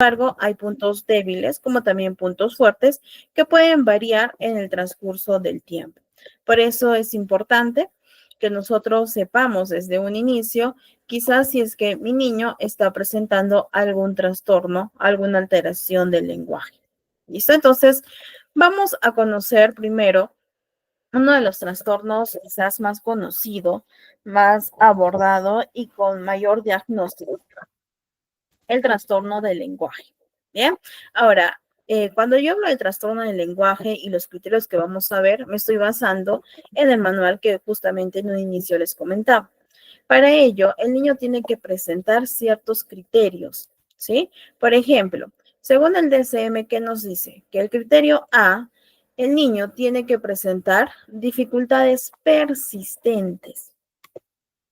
embargo, hay puntos débiles como también puntos fuertes que pueden variar en el transcurso del tiempo. Por eso es importante que nosotros sepamos desde un inicio, quizás si es que mi niño está presentando algún trastorno, alguna alteración del lenguaje. ¿Listo? Entonces, vamos a conocer primero uno de los trastornos quizás más conocido, más abordado y con mayor diagnóstico, el trastorno del lenguaje. Bien, ahora, cuando yo hablo del trastorno del lenguaje y los criterios que vamos a ver, me estoy basando en el manual que justamente en un inicio les comentaba. Para ello, el niño tiene que presentar ciertos criterios, ¿sí? Por ejemplo, según el DSM, ¿qué nos dice? Que el criterio A, el niño tiene que presentar dificultades persistentes,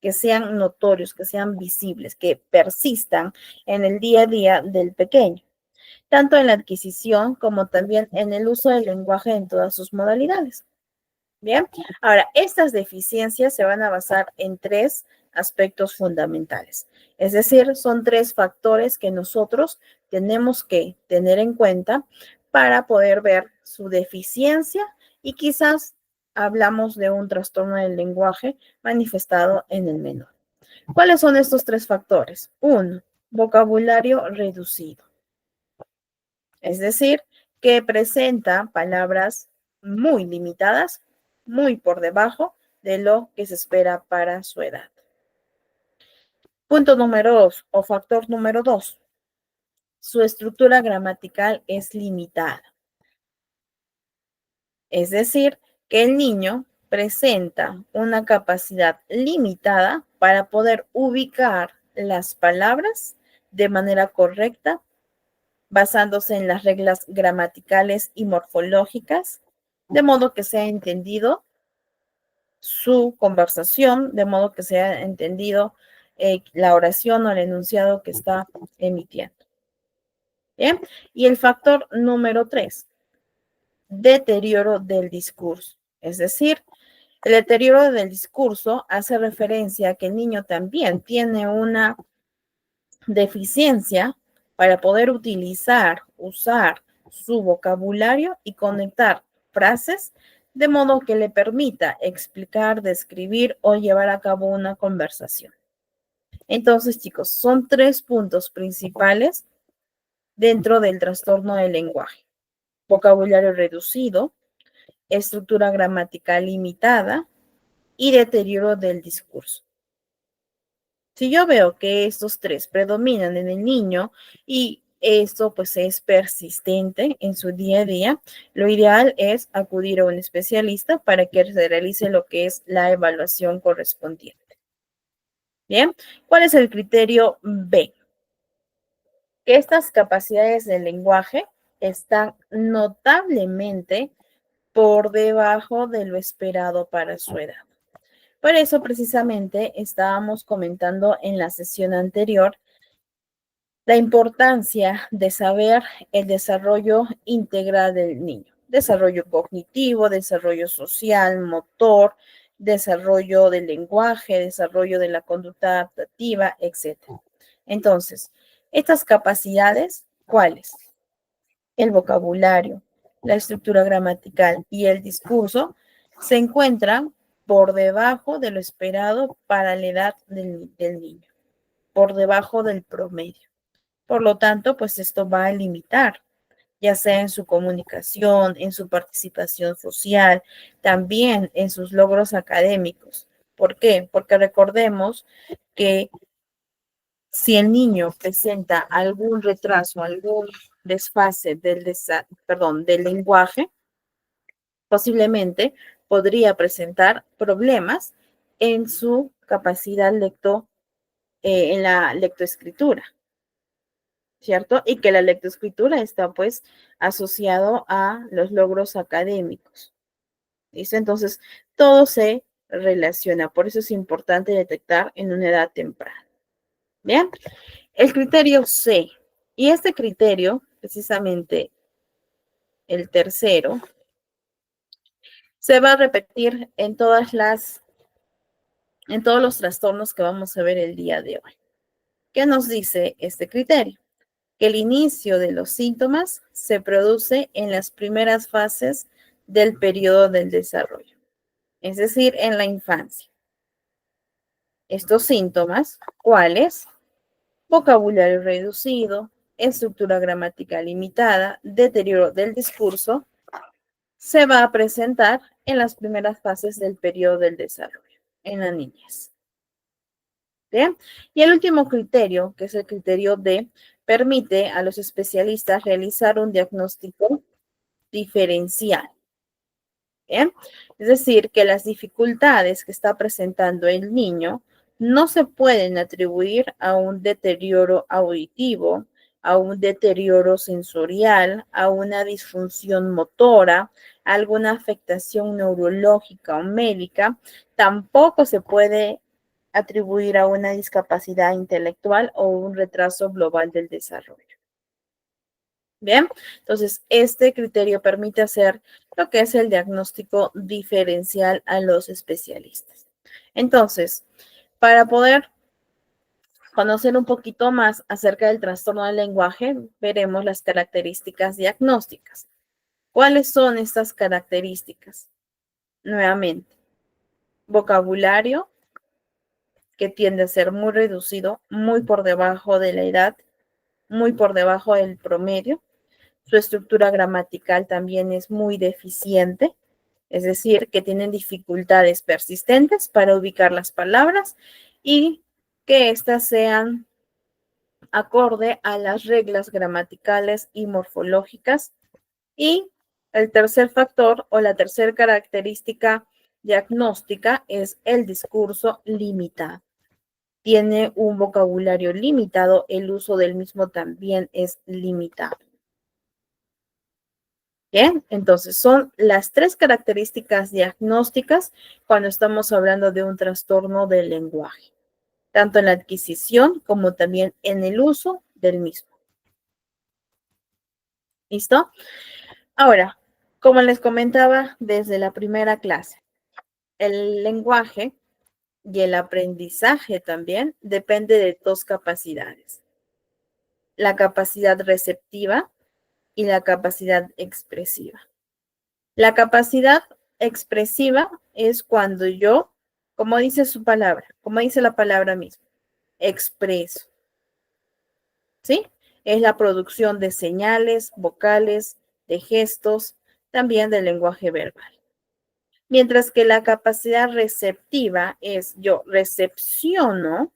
que sean notorios, que sean visibles, que persistan en el día a día del pequeño, tanto en la adquisición como también en el uso del lenguaje en todas sus modalidades. Bien, ahora, estas deficiencias se van a basar en tres aspectos fundamentales. Es decir, son tres factores que nosotros tenemos que tener en cuenta para poder ver su deficiencia y quizás hablamos de un trastorno del lenguaje manifestado en el menor. ¿Cuáles son estos tres factores? Uno, vocabulario reducido. Es decir, que presenta palabras muy limitadas, muy por debajo de lo que se espera para su edad. Punto número 2 o factor número 2. Su estructura gramatical es limitada. Es decir, que el niño presenta una capacidad limitada para poder ubicar las palabras de manera correcta, basándose en las reglas gramaticales y morfológicas, de modo que sea entendido su conversación, de modo que sea entendido la oración o el enunciado que está emitiendo. Bien, y el factor número 3, deterioro del discurso. Es decir, el deterioro del discurso hace referencia a que el niño también tiene una deficiencia para poder usar su vocabulario y conectar frases de modo que le permita explicar, describir o llevar a cabo una conversación. Entonces, chicos, son tres puntos principales dentro del trastorno del lenguaje: vocabulario reducido, estructura gramatical limitada y deterioro del discurso. Si yo veo que estos tres predominan en el niño y esto pues es persistente en su día a día, lo ideal es acudir a un especialista para que se realice lo que es la evaluación correspondiente. Bien, ¿cuál es el criterio B? Que estas capacidades del lenguaje están notablemente por debajo de lo esperado para su edad. Por eso precisamente estábamos comentando en la sesión anterior la importancia de saber el desarrollo integral del niño, desarrollo cognitivo, desarrollo social, motor, desarrollo del lenguaje, desarrollo de la conducta adaptativa, etc. Entonces, estas capacidades, ¿cuáles? El vocabulario, la estructura gramatical y el discurso se encuentran por debajo de lo esperado para la edad del niño, por debajo del promedio. Por lo tanto, pues esto va a limitar, ya sea en su comunicación, en su participación social, también en sus logros académicos. ¿Por qué? Porque recordemos que si el niño presenta algún retraso, algún desfase del lenguaje, posiblemente podría presentar problemas en su capacidad en la lectoescritura, ¿cierto? Y que la lectoescritura está pues asociado a los logros académicos. ¿Listo? Entonces, todo se relaciona, por eso es importante detectar en una edad temprana. Bien, el criterio C, y este criterio, precisamente el tercero, se va a repetir en todos los trastornos que vamos a ver el día de hoy. ¿Qué nos dice este criterio? que el inicio de los síntomas se produce en las primeras fases del periodo del desarrollo, es decir, en la infancia. Estos síntomas, ¿cuáles? Vocabulario reducido, estructura gramatical limitada, deterioro del discurso, se va a presentar en las primeras fases del periodo del desarrollo, en la niñez. ¿Bien? Y el último criterio, que es el criterio D, permite a los especialistas realizar un diagnóstico diferencial. ¿Bien? Es decir, que las dificultades que está presentando el niño no se pueden atribuir a un deterioro auditivo, a un deterioro sensorial, a una disfunción motora, a alguna afectación neurológica o médica. Tampoco se puede atribuir a una discapacidad intelectual o un retraso global del desarrollo. Bien, entonces este criterio permite hacer lo que es el diagnóstico diferencial a los especialistas. Entonces, para poder conocer un poquito más acerca del trastorno del lenguaje, veremos las características diagnósticas. ¿Cuáles son estas características? Nuevamente, vocabulario que tiende a ser muy reducido, muy por debajo de la edad, muy por debajo del promedio. Su estructura gramatical también es muy deficiente, es decir, que tienen dificultades persistentes para ubicar las palabras y que éstas sean acorde a las reglas gramaticales y morfológicas. Y el tercer factor o la tercera característica diagnóstica es el discurso limitado. Tiene un vocabulario limitado, el uso del mismo también es limitado. Bien, entonces son las tres características diagnósticas cuando estamos hablando de un trastorno del lenguaje, tanto en la adquisición como también en el uso del mismo. ¿Listo? Ahora, como les comentaba desde la primera clase, el lenguaje y el aprendizaje también depende de dos capacidades: la capacidad receptiva y la capacidad expresiva. La capacidad expresiva es cuando yo, como dice su palabra, como dice la palabra misma, expreso, ¿sí? Es la producción de señales, vocales, de gestos, también del lenguaje verbal. Mientras que la capacidad receptiva es yo recepciono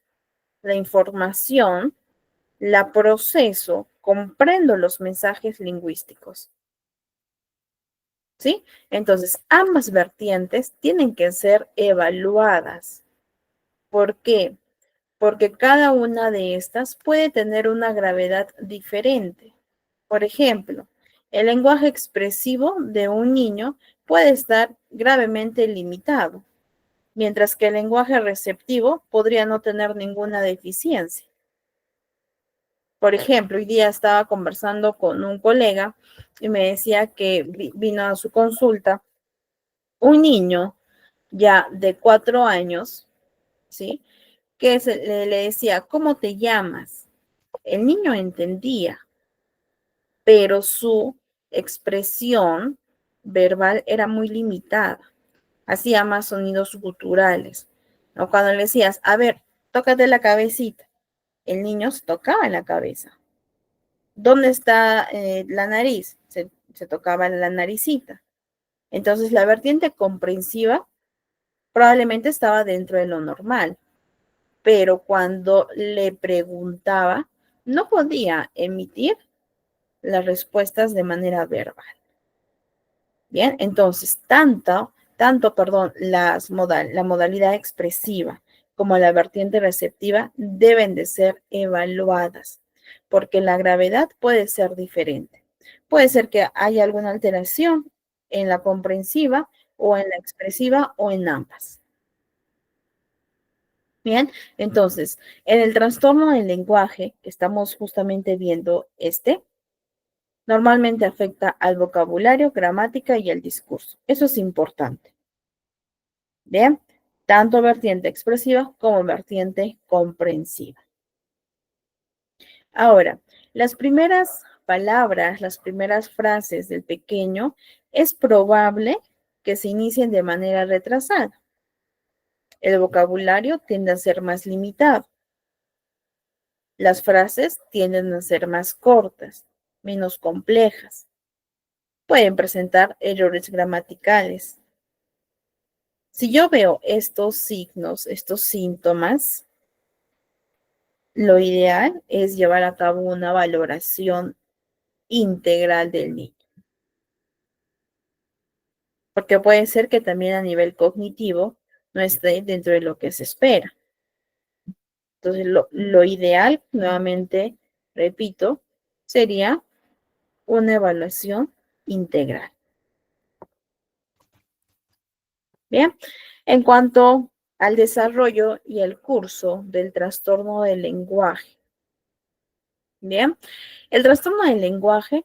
la información, la proceso, comprendo los mensajes lingüísticos. ¿Sí? Entonces, ambas vertientes tienen que ser evaluadas. ¿Por qué? Porque cada una de estas puede tener una gravedad diferente. Por ejemplo, el lenguaje expresivo de un niño puede estar gravemente limitado, mientras que el lenguaje receptivo podría no tener ninguna deficiencia. Por ejemplo, hoy día estaba conversando con un colega y me decía que vino a su consulta un niño ya de 4 años, ¿sí? Que le decía, ¿cómo te llamas? El niño entendía, pero su expresión verbal era muy limitada. Hacía más sonidos guturales. ¿No? Cuando le decías, a ver, tócate la cabecita, el niño se tocaba en la cabeza. ¿Dónde está la nariz? Se tocaba la naricita. Entonces, la vertiente comprensiva probablemente estaba dentro de lo normal, pero cuando le preguntaba, no podía emitir las respuestas de manera verbal. Bien, entonces, la modalidad expresiva como la vertiente receptiva deben de ser evaluadas, porque la gravedad puede ser diferente. Puede ser que haya alguna alteración en la comprensiva o en la expresiva o en ambas. Bien, entonces, en el trastorno del lenguaje que estamos justamente viendo normalmente afecta al vocabulario, gramática y el discurso. Eso es importante. Bien, tanto vertiente expresiva como vertiente comprensiva. Ahora, Las primeras palabras, las primeras frases del pequeño, es probable que se inicien de manera retrasada. El vocabulario tiende a ser más limitado. Las frases tienden a ser más cortas, menos complejas. Pueden presentar errores gramaticales. Si yo veo estos signos, estos síntomas, lo ideal es llevar a cabo una valoración integral del niño, porque puede ser que también a nivel cognitivo no esté dentro de lo que se espera. Entonces, lo ideal, nuevamente, repito, sería una evaluación integral. Bien, en cuanto al desarrollo y el curso del trastorno del lenguaje. Bien, el trastorno del lenguaje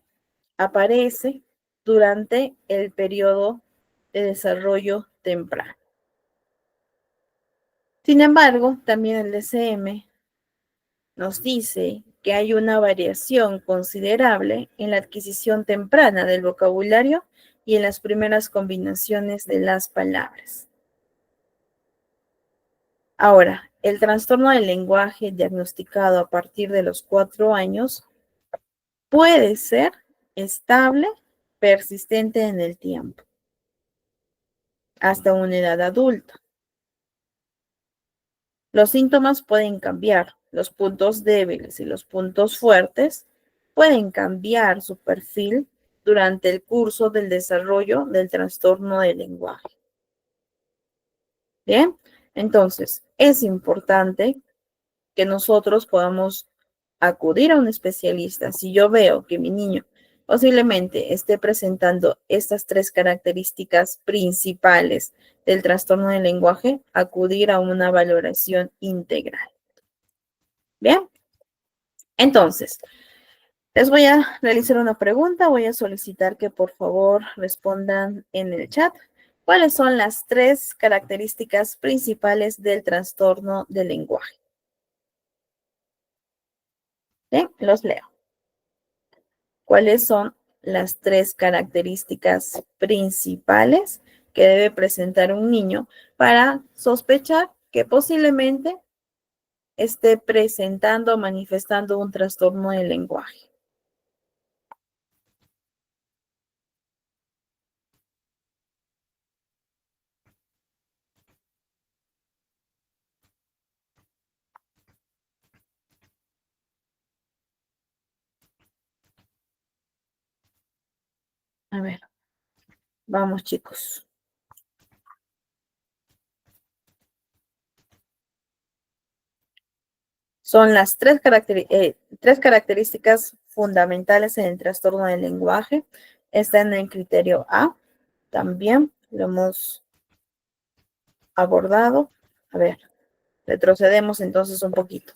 aparece durante el periodo de desarrollo temprano. Sin embargo, también el DCM nos dice que hay una variación considerable en la adquisición temprana del vocabulario y en las primeras combinaciones de las palabras. Ahora, el trastorno del lenguaje diagnosticado a partir de los 4 años puede ser estable, persistente en el tiempo, hasta una edad adulta. Los síntomas pueden cambiar, los puntos débiles y los puntos fuertes pueden cambiar su perfil durante el curso del desarrollo del trastorno del lenguaje. Bien, entonces es importante que nosotros podamos acudir a un especialista. Si yo veo que mi niño posiblemente esté presentando estas 3 características principales del trastorno del lenguaje, acudir a una valoración integral. Bien, entonces, les voy a realizar una pregunta. Voy a solicitar que por favor respondan en el chat. ¿Cuáles son las 3 características principales del trastorno del lenguaje? Bien, los leo. ¿Cuáles son las 3 características principales que debe presentar un niño para sospechar que posiblemente esté presentando o manifestando un trastorno del lenguaje? A ver, vamos chicos. Son las 3 características fundamentales en el trastorno del lenguaje. Está en el criterio A. También lo hemos abordado. A ver, retrocedemos entonces un poquito.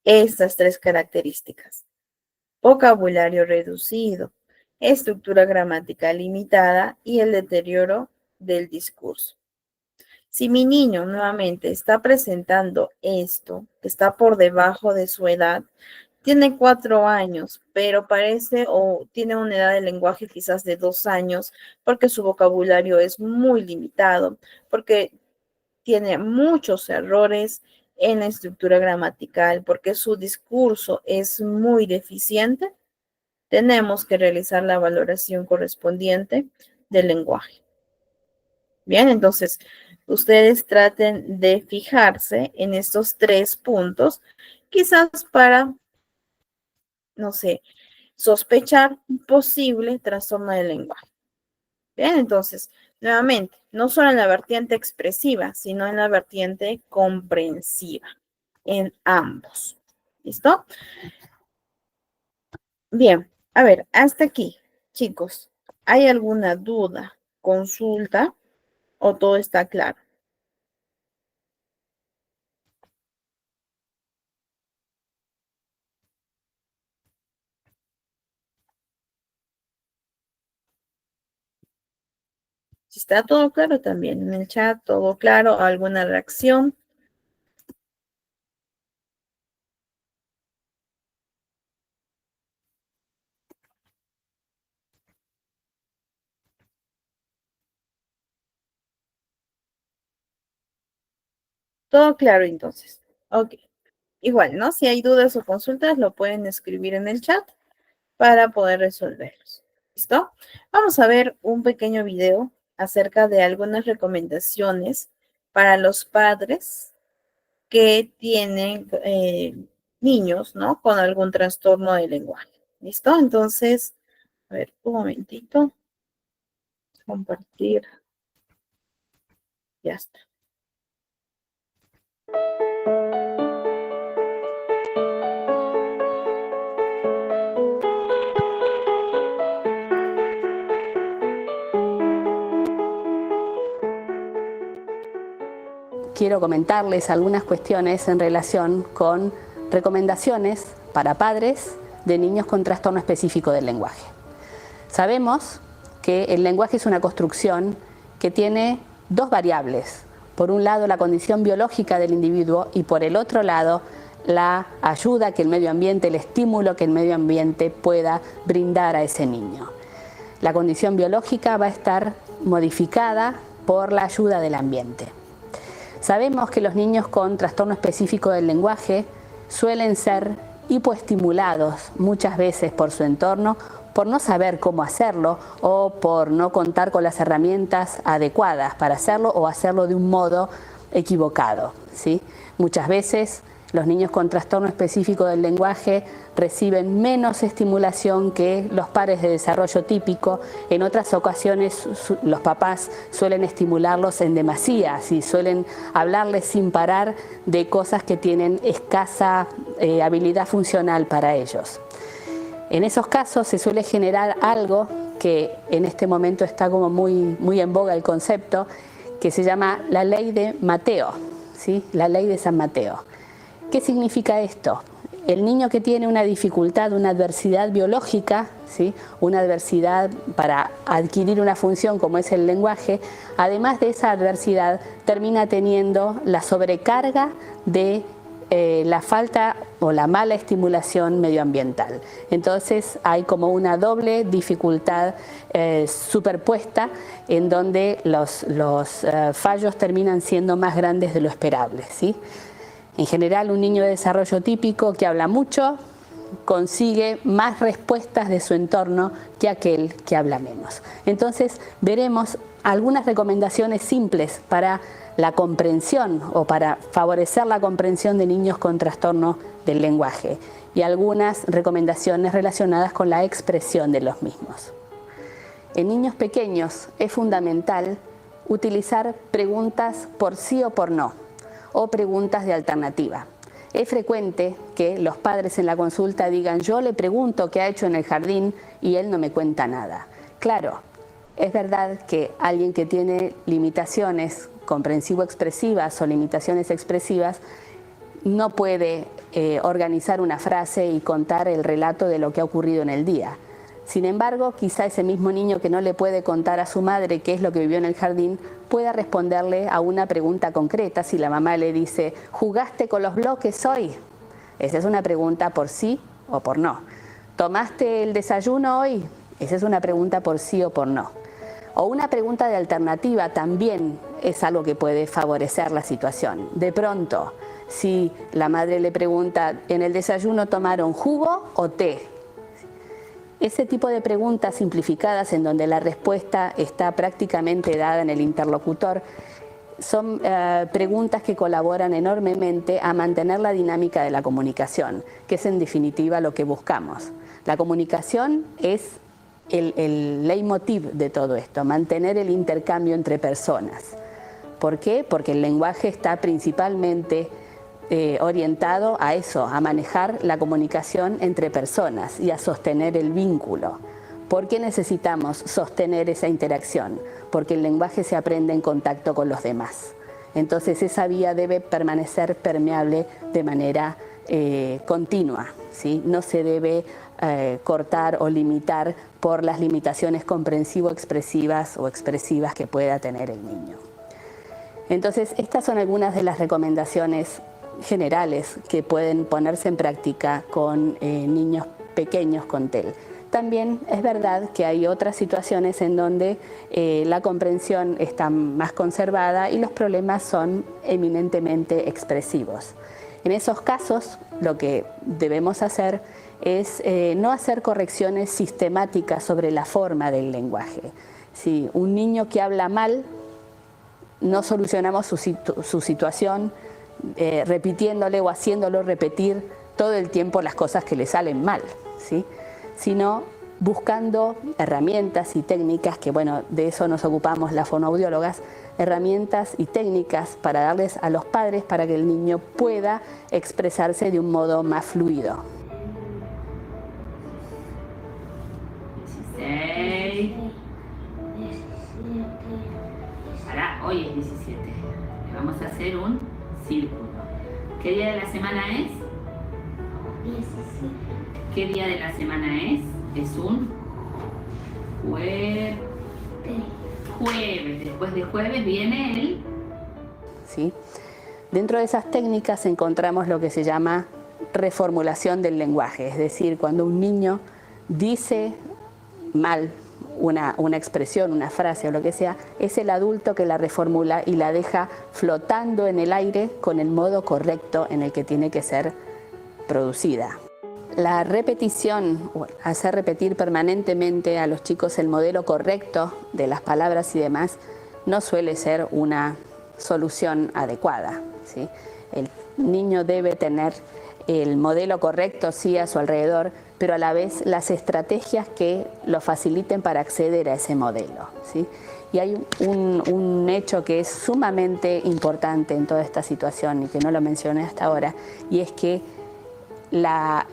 Estas 3 características: vocabulario reducido, estructura gramatical limitada y el deterioro del discurso. Si mi niño nuevamente está presentando esto, que está por debajo de su edad, tiene 4 años, pero parece o tiene una edad de lenguaje quizás de 2 años, porque su vocabulario es muy limitado, porque tiene muchos errores en la estructura gramatical, porque su discurso es muy deficiente, tenemos que realizar la valoración correspondiente del lenguaje. Bien, entonces ustedes traten de fijarse en estos 3 puntos, quizás para, no sé, sospechar un posible trastorno del lenguaje. Bien, entonces, nuevamente, no solo en la vertiente expresiva, sino en la vertiente comprensiva, en ambos. ¿Listo? Bien, a ver, hasta aquí, chicos, ¿hay alguna duda, consulta o todo está claro? Si está todo claro también en el chat, todo claro, alguna reacción. Todo claro entonces. Ok. Igual, ¿no? Si hay dudas o consultas, lo pueden escribir en el chat para poder resolverlos. ¿Listo? Vamos a ver un pequeño video acerca de algunas recomendaciones para los padres que tienen niños, ¿no? Con algún trastorno de lenguaje. ¿Listo? Entonces, a ver, un momentito. Compartir. Ya está. Quiero comentarles algunas cuestiones en relación con recomendaciones para padres de niños con trastorno específico del lenguaje. Sabemos que el lenguaje es una construcción que tiene dos variables. Por un lado, la condición biológica del individuo y por el otro lado, la ayuda que el medio ambiente, el estímulo que el medio ambiente pueda brindar a ese niño. La condición biológica va a estar modificada por la ayuda del ambiente. Sabemos que los niños con trastorno específico del lenguaje suelen ser hipoestimulados muchas veces por su entorno, por no saber cómo hacerlo o por no contar con las herramientas adecuadas para hacerlo o hacerlo de un modo equivocado, ¿sí? Muchas veces los niños con trastorno específico del lenguaje reciben menos estimulación que los pares de desarrollo típico. En otras ocasiones los papás suelen estimularlos en demasía, ¿sí? Suelen hablarles sin parar de cosas que tienen escasa habilidad funcional para ellos. En esos casos se suele generar algo que en este momento está como muy en boga el concepto, que se llama la ley de Mateo, ¿sí? La ley de San Mateo. ¿Qué significa esto? El niño que tiene una dificultad, una adversidad biológica, ¿sí? Una adversidad para adquirir una función como es el lenguaje, además de esa adversidad termina teniendo la sobrecarga de la falta o la mala estimulación medioambiental. Entonces hay como una doble dificultad superpuesta en donde los fallos terminan siendo más grandes de lo esperable, ¿sí? En general, un niño de desarrollo típico que habla mucho consigue más respuestas de su entorno que aquel que habla menos. Entonces, veremos algunas recomendaciones simples para la comprensión o para favorecer la comprensión de niños con trastorno del lenguaje y algunas recomendaciones relacionadas con la expresión de los mismos. En niños pequeños es fundamental utilizar preguntas por sí o por no, o preguntas de alternativa. Es frecuente que los padres en la consulta digan: yo le pregunto qué ha hecho en el jardín y él no me cuenta nada. Claro, es verdad que alguien que tiene limitaciones comprensivo-expresivas o limitaciones expresivas no puede organizar una frase y contar el relato de lo que ha ocurrido en el día. Sin embargo, quizá ese mismo niño que no le puede contar a su madre qué es lo que vivió en el jardín pueda responderle a una pregunta concreta. Si la mamá le dice: ¿jugaste con los bloques hoy? Esa es una pregunta por sí o por no. ¿Tomaste el desayuno hoy? Esa es una pregunta por sí o por no. O una pregunta de alternativa también es algo que puede favorecer la situación. De pronto, si la madre le pregunta: ¿en el desayuno tomaron jugo o té? Ese tipo de preguntas simplificadas en donde la respuesta está prácticamente dada en el interlocutor son preguntas que colaboran enormemente a mantener la dinámica de la comunicación, que es en definitiva lo que buscamos. La comunicación es el leitmotiv de todo esto, mantener el intercambio entre personas. ¿Por qué? Porque el lenguaje está principalmente orientado a eso, a manejar la comunicación entre personas y a sostener el vínculo. ¿Por qué necesitamos sostener esa interacción? Porque el lenguaje se aprende en contacto con los demás. Entonces esa vía debe permanecer permeable de manera continua, ¿sí? No se debe cortar o limitar por las limitaciones comprensivo-expresivas o expresivas que pueda tener el niño. Entonces, estas son algunas de las recomendaciones generales que pueden ponerse en práctica con niños pequeños con TEL. también es verdad que hay otras situaciones en donde la comprensión está más conservada y los problemas son eminentemente expresivos. En esos casos, lo que debemos hacer es no hacer correcciones sistemáticas sobre la forma del lenguaje. Si un niño que habla mal, no solucionamos su situación repitiéndole o haciéndolo repetir todo el tiempo las cosas que le salen mal, ¿sí? Sino buscando herramientas y técnicas, que bueno, de eso nos ocupamos las fonoaudiólogas, herramientas y técnicas para darles a los padres para que el niño pueda expresarse de un modo más fluido. 16. Ahora, hoy es 17. Le vamos a hacer un círculo. ¿Qué día de la semana es? 17. ¿Qué día de la semana es? Es un jueves. Después de jueves viene el... ¿Sí? Dentro de esas técnicas encontramos lo que se llama reformulación del lenguaje, es decir, cuando un niño dice mal una expresión, una frase o lo que sea, es el adulto que la reformula y la deja flotando en el aire con el modo correcto en el que tiene que ser producida. La repetición, hacer repetir permanentemente a los chicos el modelo correcto de las palabras y demás, no suele ser una solución adecuada, ¿sí? El niño debe tener el modelo correcto, sí, a su alrededor, pero a la vez las estrategias que lo faciliten para acceder a ese modelo, ¿sí? Y hay un hecho que es sumamente importante en toda esta situación y que no lo mencioné hasta ahora, y es que la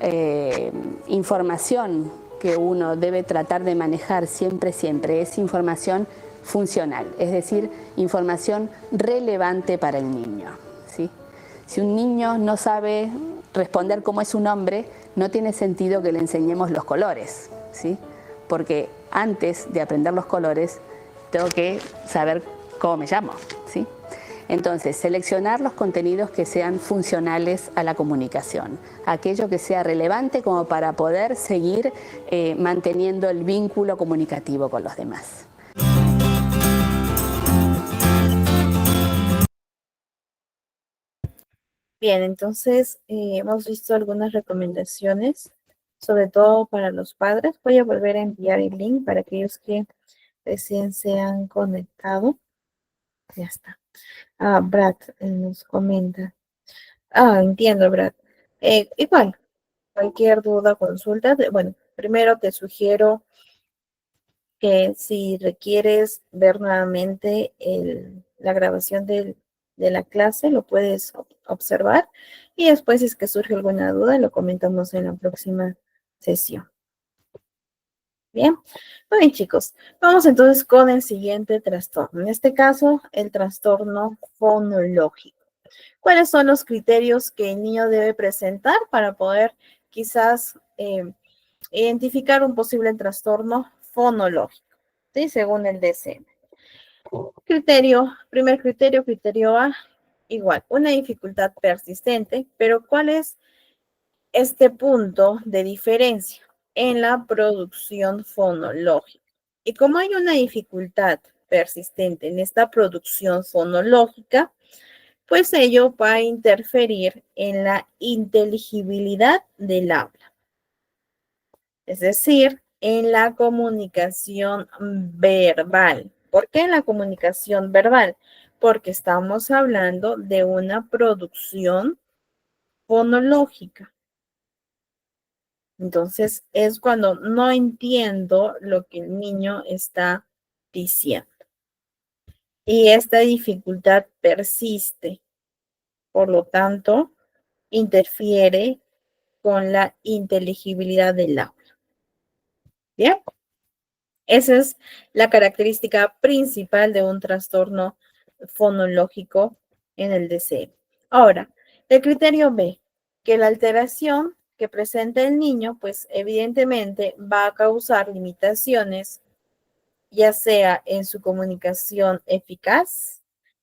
información que uno debe tratar de manejar siempre es información funcional, es decir, información relevante para el niño, ¿sí? Si un niño no sabe responder cómo es su nombre, no tiene sentido que le enseñemos los colores, ¿sí? Porque antes de aprender los colores, tengo que saber cómo me llamo, ¿sí? Entonces, seleccionar los contenidos que sean funcionales a la comunicación, aquello que sea relevante como para poder seguir manteniendo el vínculo comunicativo con los demás. Bien, entonces hemos visto algunas recomendaciones, sobre todo para los padres. Voy a volver a enviar el link para aquellos que recién se han conectado. Ya está. Brad nos comenta. Entiendo, Brad. Igual, cualquier duda, consulta. Bueno, primero te sugiero que si requieres ver nuevamente la grabación de la clase, lo puedes observar y después, si es que surge alguna duda, lo comentamos en la próxima sesión. Bien, muy bien, chicos. Vamos entonces con el siguiente trastorno. En este caso, el trastorno fonológico. ¿Cuáles son los criterios que el niño debe presentar para poder quizás identificar un posible trastorno fonológico? ¿Sí? Según el DSM. Primer criterio, criterio A, igual, una dificultad persistente, pero ¿cuál es este punto de diferencia en la producción fonológica? Y como hay una dificultad persistente en esta producción fonológica, pues ello va a interferir en la inteligibilidad del habla, es decir, en la comunicación verbal. ¿Por qué en la comunicación verbal? Porque estamos hablando de una producción fonológica. Entonces, es cuando no entiendo lo que el niño está diciendo. Y esta dificultad persiste. Por lo tanto, interfiere con la inteligibilidad del aula. Bien, esa es la característica principal de un trastorno fonológico en el DCE. Ahora, el criterio B, que la alteración que presenta el niño, pues evidentemente va a causar limitaciones, ya sea en su comunicación eficaz,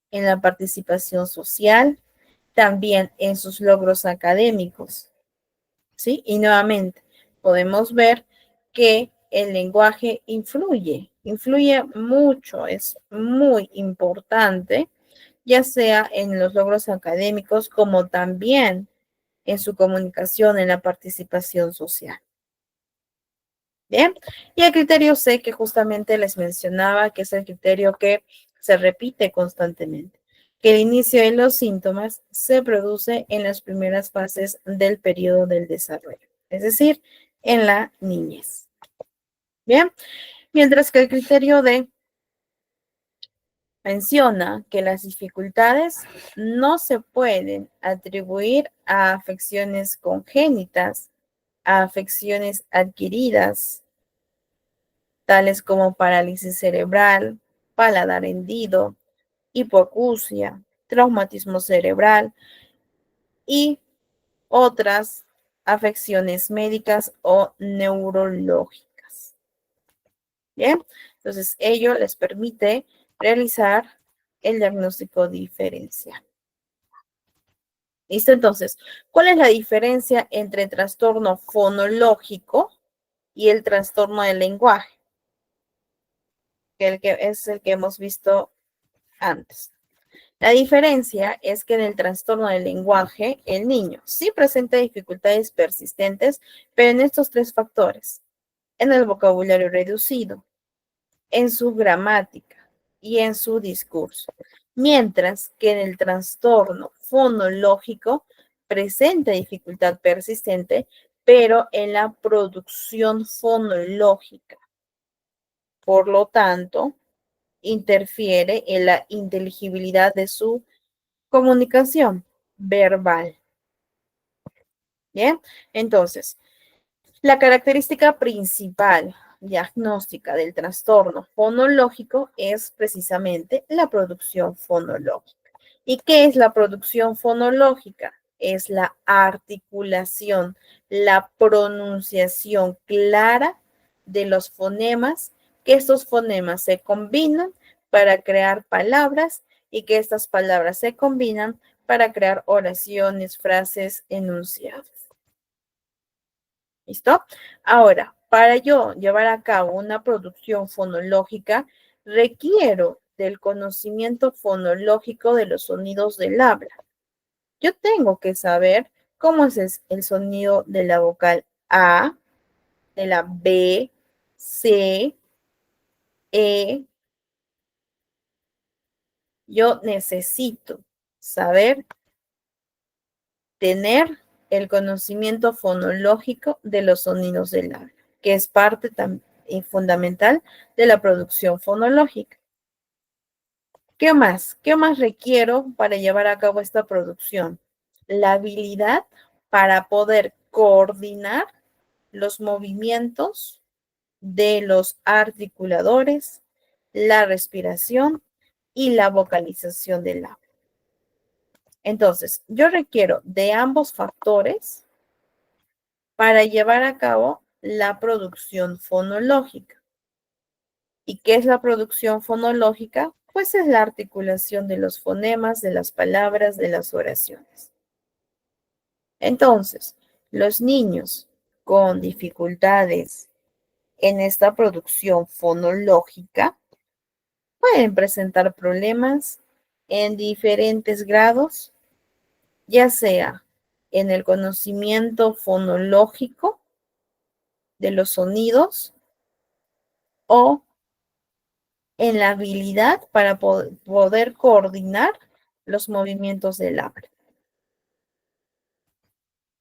en la participación social, también en sus logros académicos, ¿sí? Y nuevamente, podemos ver que el lenguaje influye mucho, es muy importante, ya sea en los logros académicos como también en su comunicación, en la participación social. Bien, y el criterio C que justamente les mencionaba, que es el criterio que se repite constantemente, que el inicio de los síntomas se produce en las primeras fases del periodo del desarrollo, es decir, en la niñez. Bien, mientras que el criterio D menciona que las dificultades no se pueden atribuir a afecciones congénitas, a afecciones adquiridas, tales como parálisis cerebral, paladar hendido, hipoacusia, traumatismo cerebral y otras afecciones médicas o neurológicas. Bien, entonces ello les permite realizar el diagnóstico diferencial. ¿Listo? Entonces, ¿cuál es la diferencia entre trastorno fonológico y el trastorno del lenguaje? Que es el que hemos visto antes. La diferencia es que en el trastorno del lenguaje, el niño sí presenta dificultades persistentes, pero en estos tres factores: en el vocabulario reducido, en su gramática y en su discurso. Mientras que en el trastorno fonológico presenta dificultad persistente, pero en la producción fonológica. Por lo tanto, interfiere en la inteligibilidad de su comunicación verbal. Bien, entonces, la característica principal diagnóstica del trastorno fonológico es precisamente la producción fonológica. ¿Y qué es la producción fonológica? Es la articulación, la pronunciación clara de los fonemas, que estos fonemas se combinan para crear palabras y que estas palabras se combinan para crear oraciones, frases, enunciados. ¿Listo? Ahora, para yo llevar a cabo una producción fonológica, requiero del conocimiento fonológico de los sonidos del habla. Yo tengo que saber cómo es el sonido de la vocal A, de la B, C, E. Yo necesito saber tener el conocimiento fonológico de los sonidos del habla, que es parte fundamental de la producción fonológica. ¿Qué más? ¿Qué más requiero para llevar a cabo esta producción? La habilidad para poder coordinar los movimientos de los articuladores, la respiración y la vocalización del habla. Entonces, yo requiero de ambos factores para llevar a cabo la producción fonológica. ¿Y qué es la producción fonológica? Pues es la articulación de los fonemas, de las palabras, de las oraciones. Entonces, los niños con dificultades en esta producción fonológica pueden presentar problemas en diferentes grados, ya sea en el conocimiento fonológico de los sonidos o en la habilidad para poder coordinar los movimientos del habla.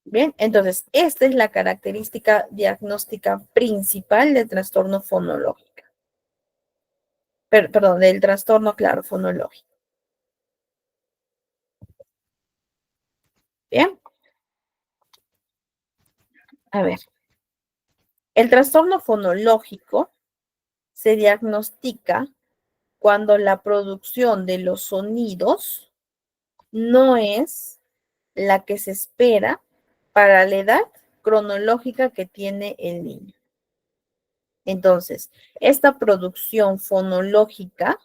Bien, entonces esta es la característica diagnóstica principal del trastorno fonológico. Perdón, del trastorno, claro, fonológico. Bien. A ver. El trastorno fonológico se diagnostica cuando la producción de los sonidos no es la que se espera para la edad cronológica que tiene el niño. Entonces, esta producción fonológica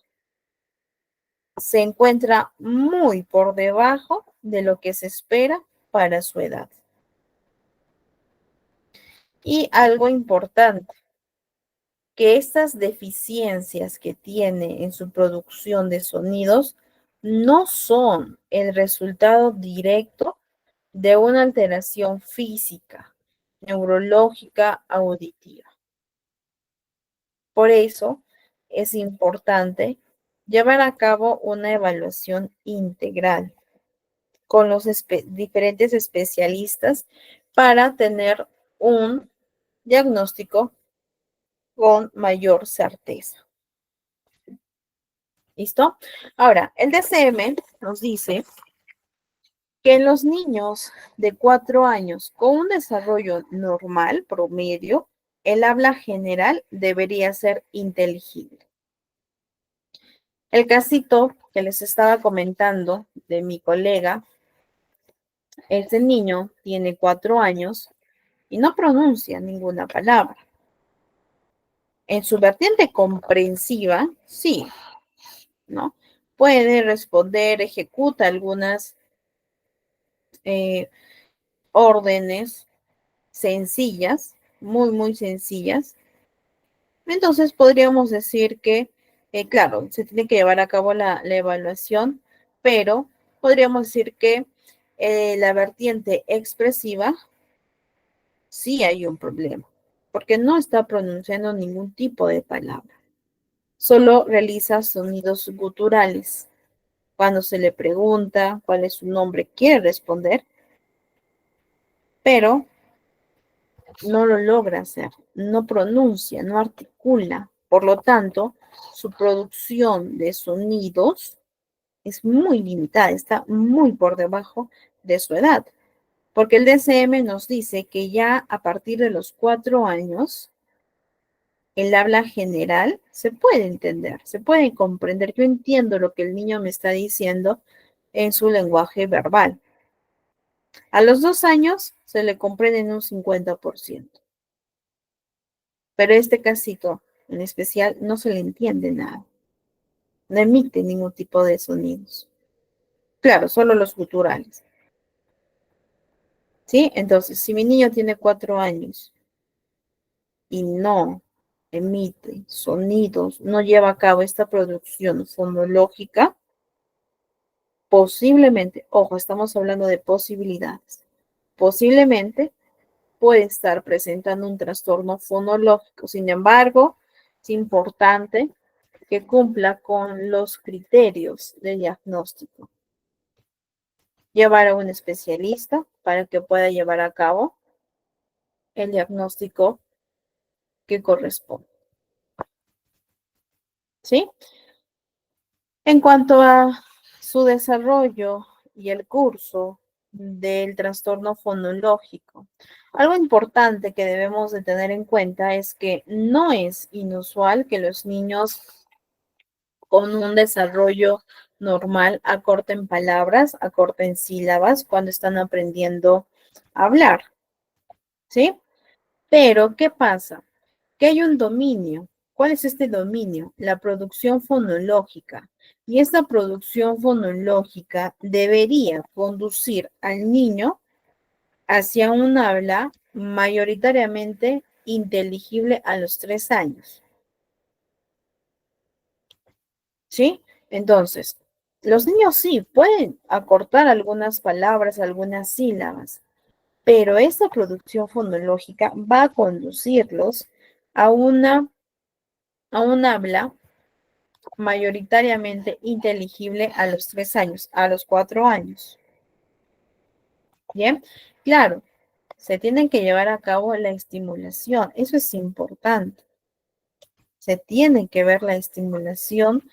se encuentra muy por debajo de lo que se espera para su edad. Y algo importante, que estas deficiencias que tiene en su producción de sonidos no son el resultado directo de una alteración física, neurológica, auditiva. Por eso es importante llevar a cabo una evaluación integral con los diferentes especialistas para tener un diagnóstico con mayor certeza. ¿Listo? Ahora, el DCM nos dice que en los niños de 4 años con un desarrollo normal, promedio, el habla general debería ser inteligible. El casito que les estaba comentando de mi colega, este niño tiene 4 años y no pronuncia ninguna palabra. En su vertiente comprensiva, sí, ¿no? Puede responder, ejecuta algunas órdenes sencillas, muy sencillas. Entonces podríamos decir que, claro, se tiene que llevar a cabo la evaluación, pero podríamos decir que la vertiente expresiva sí hay un problema, porque no está pronunciando ningún tipo de palabra. Solo realiza sonidos guturales. Cuando se le pregunta cuál es su nombre, quiere responder, pero no lo logra hacer, no pronuncia, no articula. Por lo tanto, su producción de sonidos es muy limitada, está muy por debajo de su edad. Porque el DSM nos dice que ya a partir de los 4 años, el habla general se puede entender, se puede comprender. Yo entiendo lo que el niño me está diciendo en su lenguaje verbal. A los 2 años se le comprende en un 50%. Pero este casito en especial no se le entiende nada. No emite ningún tipo de sonidos. Claro, solo los guturales. ¿Sí? Entonces, si mi niño tiene 4 años y no emite sonidos, no lleva a cabo esta producción fonológica, posiblemente, ojo, estamos hablando de posibilidades, posiblemente puede estar presentando un trastorno fonológico. Sin embargo, es importante que cumpla con los criterios de diagnóstico. Llevar a un especialista para que pueda llevar a cabo el diagnóstico que corresponde. ¿Sí? En cuanto a su desarrollo y el curso del trastorno fonológico, algo importante que debemos de tener en cuenta es que no es inusual que los niños con un desarrollo normal acorten palabras, acorten sílabas cuando están aprendiendo a hablar, ¿sí? Pero, ¿qué pasa? Que hay un dominio. ¿Cuál es este dominio? La producción fonológica. Y esta producción fonológica debería conducir al niño hacia un habla mayoritariamente inteligible a los 3 años. ¿Sí? Entonces, los niños sí pueden acortar algunas palabras, algunas sílabas, pero esta producción fonológica va a conducirlos a a un habla mayoritariamente inteligible a los 3 años, a los 4 años. Bien, claro, se tiene que llevar a cabo la estimulación, eso es importante. Se tiene que ver la estimulación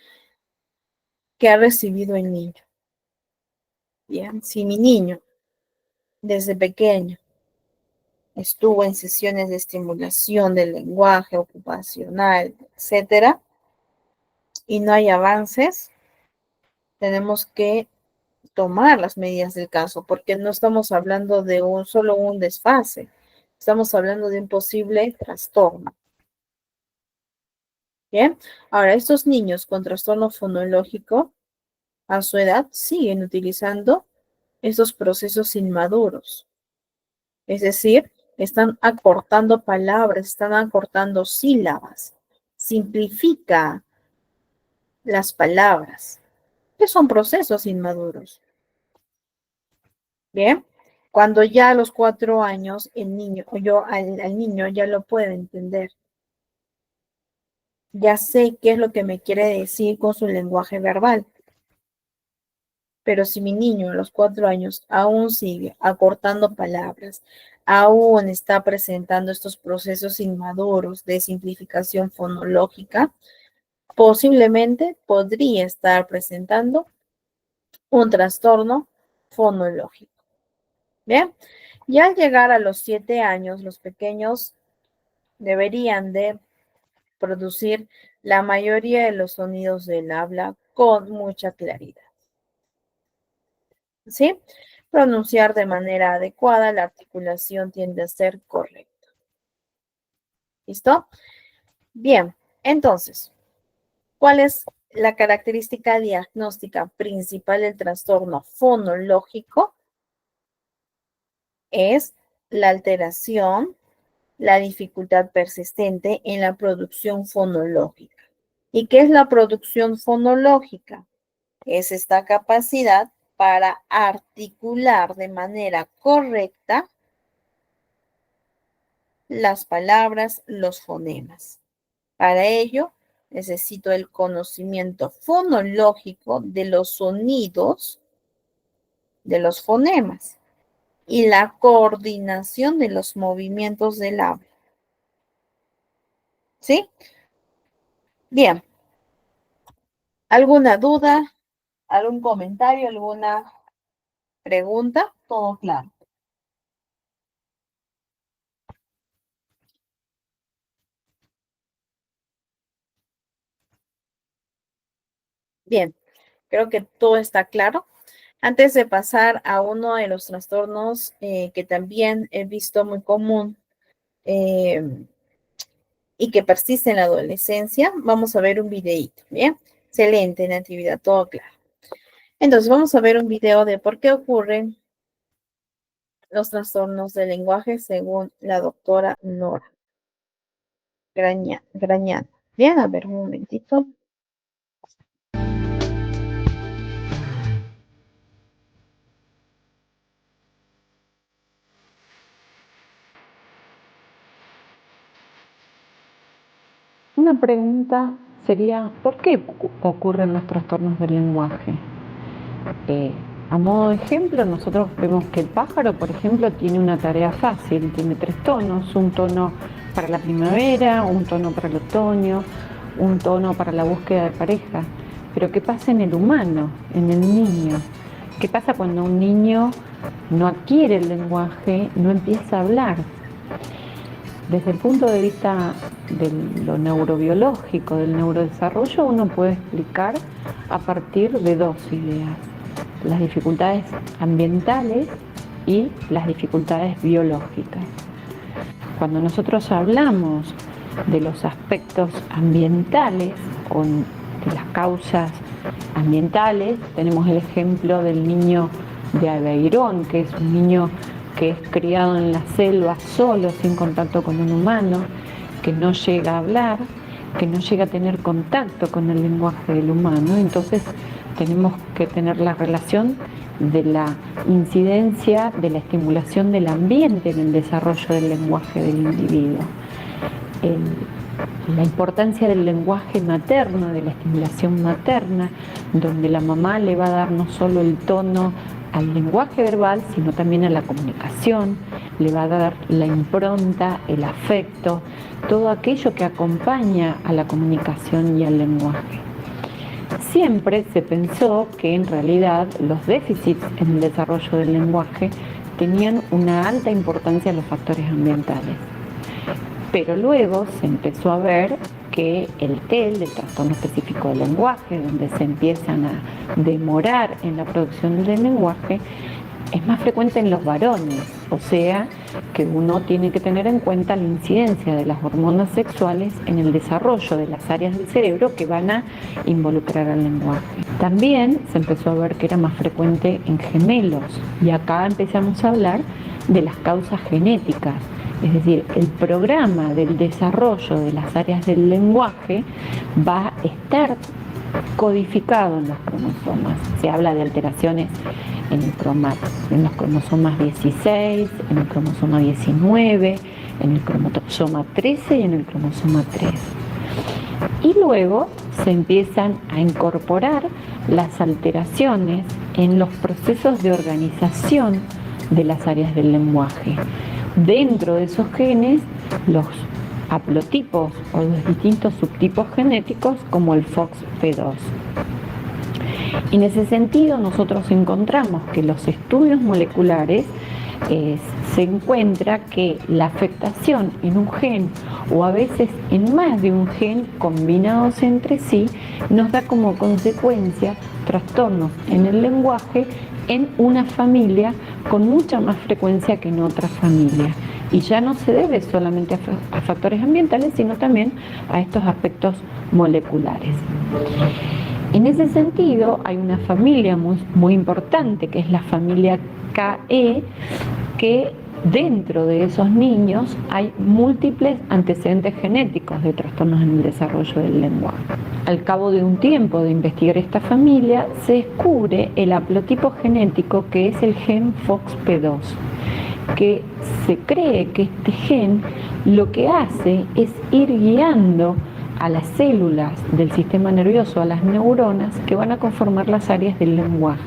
que ha recibido el niño. Bien, si mi niño desde pequeño estuvo en sesiones de estimulación del lenguaje ocupacional, etcétera, y no hay avances, tenemos que tomar las medidas del caso, porque no estamos hablando de solo un desfase, estamos hablando de un posible trastorno. Bien, ahora estos niños con trastorno fonológico a su edad siguen utilizando estos procesos inmaduros, es decir, están acortando palabras, están acortando sílabas. Simplifica las palabras, que son procesos inmaduros. Bien, cuando ya a los 4 años el niño, o yo al niño ya lo puede entender. Ya sé qué es lo que me quiere decir con su lenguaje verbal. Pero si mi niño a los 4 años aún sigue acortando palabras, aún está presentando estos procesos inmaduros de simplificación fonológica, posiblemente podría estar presentando un trastorno fonológico. Bien, y al llegar a los 7 años, los pequeños deberían de producir la mayoría de los sonidos del habla con mucha claridad. ¿Sí? Pronunciar de manera adecuada, la articulación tiende a ser correcta. ¿Listo? Bien, entonces, ¿cuál es la característica diagnóstica principal del trastorno fonológico? Es la alteración, la dificultad persistente en la producción fonológica. ¿Y qué es la producción fonológica? Es esta capacidad para articular de manera correcta las palabras, los fonemas. Para ello, necesito el conocimiento fonológico de los sonidos de los fonemas y la coordinación de los movimientos del habla. ¿Sí? Bien. ¿Alguna duda? ¿Algún comentario? ¿Alguna pregunta? Todo claro. Bien, creo que todo está claro. Antes de pasar a uno de los trastornos que también he visto muy común y que persiste en la adolescencia, vamos a ver un videíto, ¿bien? Excelente, Natividad, todo claro. Entonces, vamos a ver un video de por qué ocurren los trastornos del lenguaje según la doctora Nora Grañán. Bien, a ver, un momentito. Una pregunta sería, ¿por qué ocurren los trastornos del lenguaje? A modo de ejemplo, nosotros vemos que el pájaro, por ejemplo, tiene una tarea fácil, tiene 3 tonos, un tono para la primavera, un tono para el otoño, un tono para la búsqueda de pareja. Pero ¿qué pasa en el humano, en el niño? ¿Qué pasa cuando un niño no adquiere el lenguaje, no empieza a hablar? Desde el punto de vista de lo neurobiológico, del neurodesarrollo, uno puede explicar a partir de 2 ideas: las dificultades ambientales y las dificultades biológicas. Cuando nosotros hablamos de los aspectos ambientales o de las causas ambientales, tenemos el ejemplo del niño de Aveirón, que es un niño que es criado en la selva solo, sin contacto con un humano, que no llega a hablar, que no llega a tener contacto con el lenguaje del humano. Entonces tenemos que tener la relación de la incidencia de la estimulación del ambiente en el desarrollo del lenguaje del individuo. La importancia del lenguaje materno, de la estimulación materna, donde la mamá le va a dar no solo el tono al lenguaje verbal, sino también a la comunicación, le va a dar la impronta, el afecto, todo aquello que acompaña a la comunicación y al lenguaje. Siempre se pensó que en realidad los déficits en el desarrollo del lenguaje tenían una alta importancia en los factores ambientales. Pero luego se empezó a ver que el TEL, el trastorno específico del lenguaje, donde se empiezan a demorar en la producción del lenguaje, es más frecuente en los varones, o sea que uno tiene que tener en cuenta la incidencia de las hormonas sexuales en el desarrollo de las áreas del cerebro que van a involucrar al lenguaje. También se empezó a ver que era más frecuente en gemelos, y acá empezamos a hablar de las causas genéticas, Es decir, el programa del desarrollo de las áreas del lenguaje va a estar codificado en los cromosomas. Se habla de alteraciones en los cromosomas 16, en el cromosoma 19, en el cromosoma 13 y en el cromosoma 3. Y luego se empiezan a incorporar las alteraciones en los procesos de organización de las áreas del lenguaje. Dentro de esos genes, los haplotipos o los distintos subtipos genéticos como el FOXP2. En ese sentido, nosotros encontramos que los estudios moleculares se encuentra que la afectación en un gen o a veces en más de un gen combinados entre sí nos da como consecuencia trastornos en el lenguaje en una familia con mucha más frecuencia que en otra familia. Y ya no se debe solamente a factores ambientales, sino también a estos aspectos moleculares. En ese sentido, hay una familia muy importante, que es la familia KE, que dentro de esos niños hay múltiples antecedentes genéticos de trastornos en el desarrollo del lenguaje. Al cabo de un tiempo de investigar esta familia, se descubre el haplotipo genético que es el gen FOXP2, que se cree que este gen lo que hace es ir guiando a las células del sistema nervioso, a las neuronas que van a conformar las áreas del lenguaje.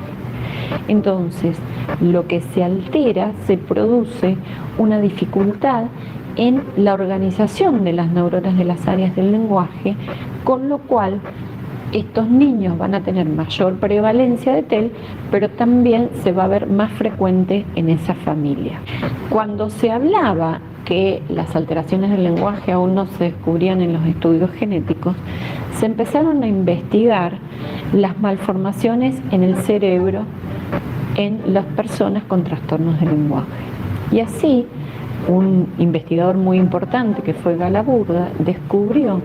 Entonces, lo que se altera, se produce una dificultad en la organización de las neuronas de las áreas del lenguaje, con lo cual estos niños van a tener mayor prevalencia de TEL, pero también se va a ver más frecuente en esa familia. Cuando se hablaba que las alteraciones del lenguaje aún no se descubrían en los estudios genéticos, se empezaron a investigar las malformaciones en el cerebro en las personas con trastornos del lenguaje. Y así, un investigador muy importante que fue Galaburda descubrió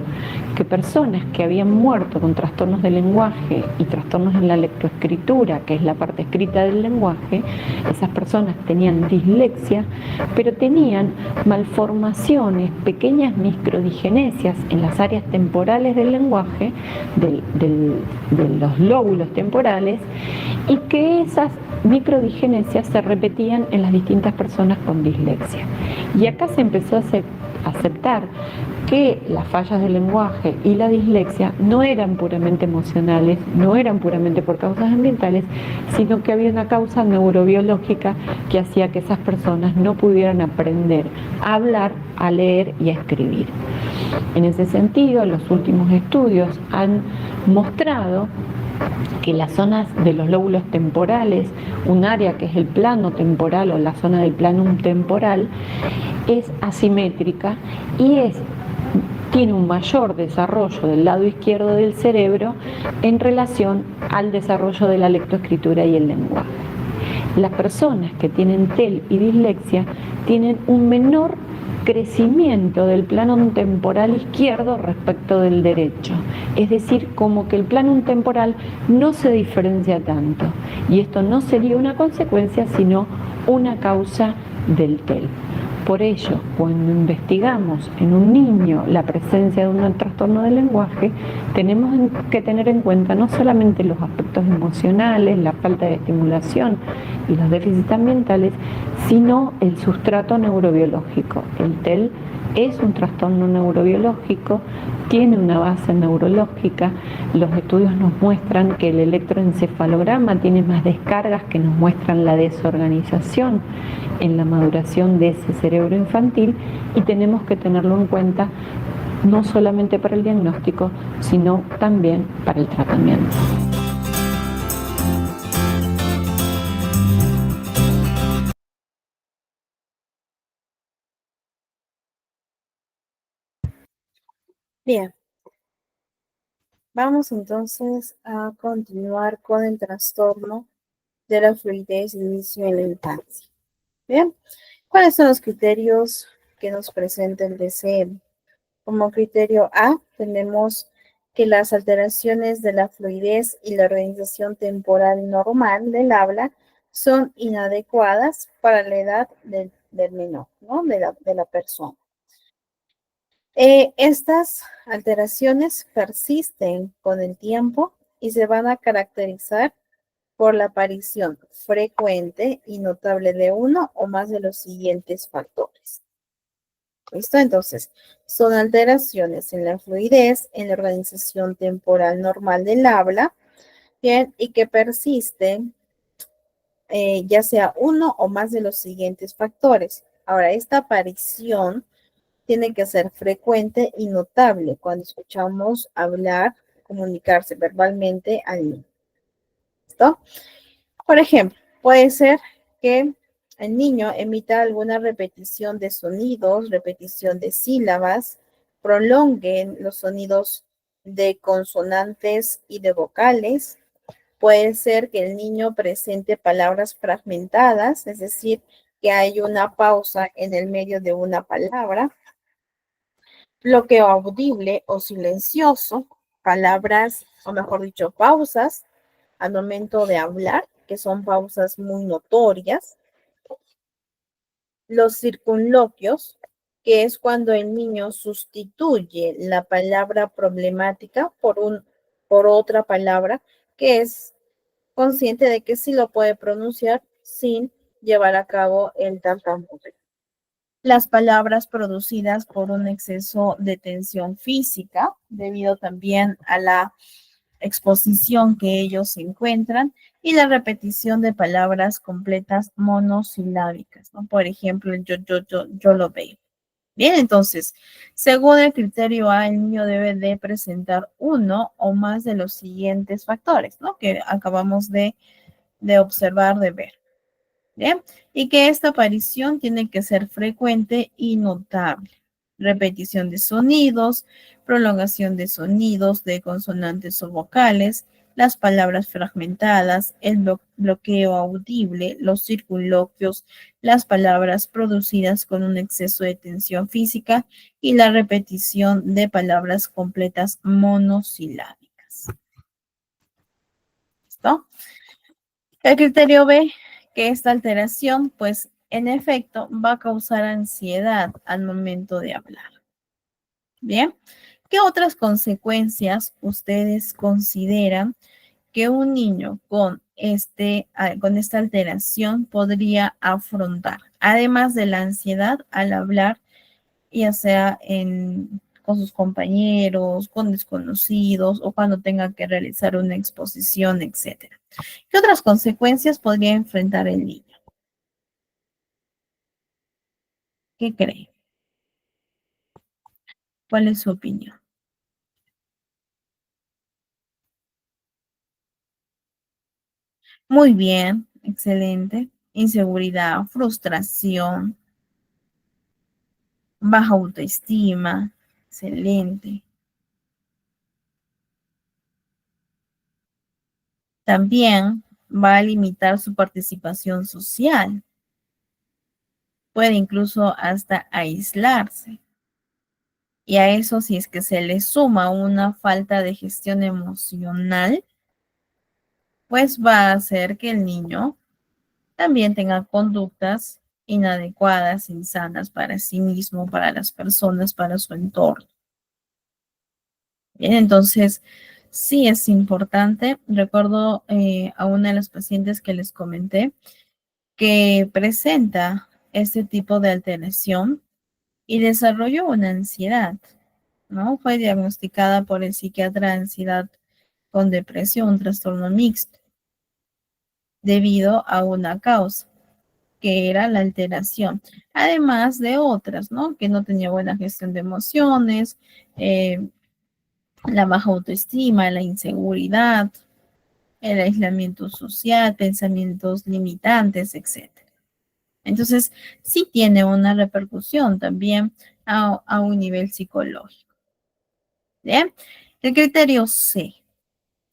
que personas que habían muerto con trastornos del lenguaje y trastornos en la lectoescritura, que es la parte escrita del lenguaje, esas personas tenían dislexia, pero tenían malformaciones, pequeñas microdigenesias en las áreas temporales del lenguaje, de los lóbulos temporales, y que esas microdigenesias se repetían en las distintas personas con dislexia. Y acá se empezó a aceptar que las fallas del lenguaje y la dislexia no eran puramente emocionales, no eran puramente por causas ambientales, sino que había una causa neurobiológica que hacía que esas personas no pudieran aprender a hablar, a leer y a escribir. En ese sentido, los últimos estudios han mostrado que las zonas de los lóbulos temporales, un área que es el plano temporal o la zona del planum temporal, es asimétrica y tiene un mayor desarrollo del lado izquierdo del cerebro en relación al desarrollo de la lectoescritura y el lenguaje. Las personas que tienen TEL y dislexia tienen un menor crecimiento del plano temporal izquierdo respecto del derecho. Es decir, como que el plano temporal no se diferencia tanto. Y esto no sería una consecuencia, sino una causa del TEL. Por ello, cuando investigamos en un niño la presencia de un trastorno del lenguaje, tenemos que tener en cuenta no solamente los aspectos emocionales, la falta de estimulación y los déficits ambientales, sino el sustrato neurobiológico. El TEL es un trastorno neurobiológico, tiene una base neurológica. Los estudios nos muestran que el electroencefalograma tiene más descargas que nos muestran la desorganización en la maduración de ese cerebro infantil, y tenemos que tenerlo en cuenta no solamente para el diagnóstico, sino también para el tratamiento. Bien, vamos entonces a continuar con el trastorno de la fluidez de inicio en la infancia. Bien, ¿cuáles son los criterios que nos presenta el DSM? Como criterio A, tenemos que las alteraciones de la fluidez y la organización temporal normal del habla son inadecuadas para la edad del menor, ¿no? De la persona. Estas alteraciones persisten con el tiempo y se van a caracterizar por la aparición frecuente y notable de uno o más de los siguientes factores. ¿Listo? Entonces, son alteraciones en la fluidez, en la organización temporal normal del habla, bien, y que persisten ya sea uno o más de los siguientes factores. Ahora, esta aparición tiene que ser frecuente y notable cuando escuchamos hablar, comunicarse verbalmente al niño. ¿Listo? Por ejemplo, puede ser que el niño emita alguna repetición de sonidos, repetición de sílabas, prolonguen los sonidos de consonantes y de vocales. Puede ser que el niño presente palabras fragmentadas, es decir, que hay una pausa en el medio de una palabra, bloqueo audible o silencioso, palabras, o mejor dicho, pausas al momento de hablar, que son pausas muy notorias. Los circunloquios, que es cuando el niño sustituye la palabra problemática por otra palabra que es consciente de que sí lo puede pronunciar sin llevar a cabo el tartamudeo. Las palabras producidas por un exceso de tensión física, debido también a la exposición que ellos se encuentran, y la repetición de palabras completas monosilábicas, ¿no? Por ejemplo, el yo lo veo. Bien, entonces, según el criterio A, el niño debe de presentar uno o más de los siguientes factores, ¿no? Que acabamos de observar, de ver. ¿Bien? Y que esta aparición tiene que ser frecuente y notable. Repetición de sonidos, prolongación de sonidos de consonantes o vocales, las palabras fragmentadas, el bloqueo audible, los circunloquios, las palabras producidas con un exceso de tensión física y la repetición de palabras completas monosilábicas. ¿Listo? El criterio B, que esta alteración, pues en efecto, va a causar ansiedad al momento de hablar. Bien, ¿qué otras consecuencias ustedes consideran que un niño con esta alteración podría afrontar? Además de la ansiedad al hablar, ya sea con sus compañeros, con desconocidos o cuando tenga que realizar una exposición, etcétera. ¿Qué otras consecuencias podría enfrentar el niño? ¿Qué cree? ¿Cuál es su opinión? Muy bien, excelente. Inseguridad, frustración, baja autoestima, excelente. También va a limitar su participación social. Puede incluso hasta aislarse. Y a eso, si es que se le suma una falta de gestión emocional, pues va a hacer que el niño también tenga conductas inadecuadas, insanas para sí mismo, para las personas, para su entorno. Bien, entonces, sí es importante. Recuerdo a una de las pacientes que les comenté que presenta este tipo de alteración y desarrolló una ansiedad, ¿no? Fue diagnosticada por el psiquiatra de ansiedad con depresión, un trastorno mixto, debido a una causa, que era la alteración, además de otras, ¿no? Que no tenía buena gestión de emociones, la baja autoestima, la inseguridad, el aislamiento social, pensamientos limitantes, etcétera. Entonces, sí tiene una repercusión también a un nivel psicológico. ¿Bien? El criterio C,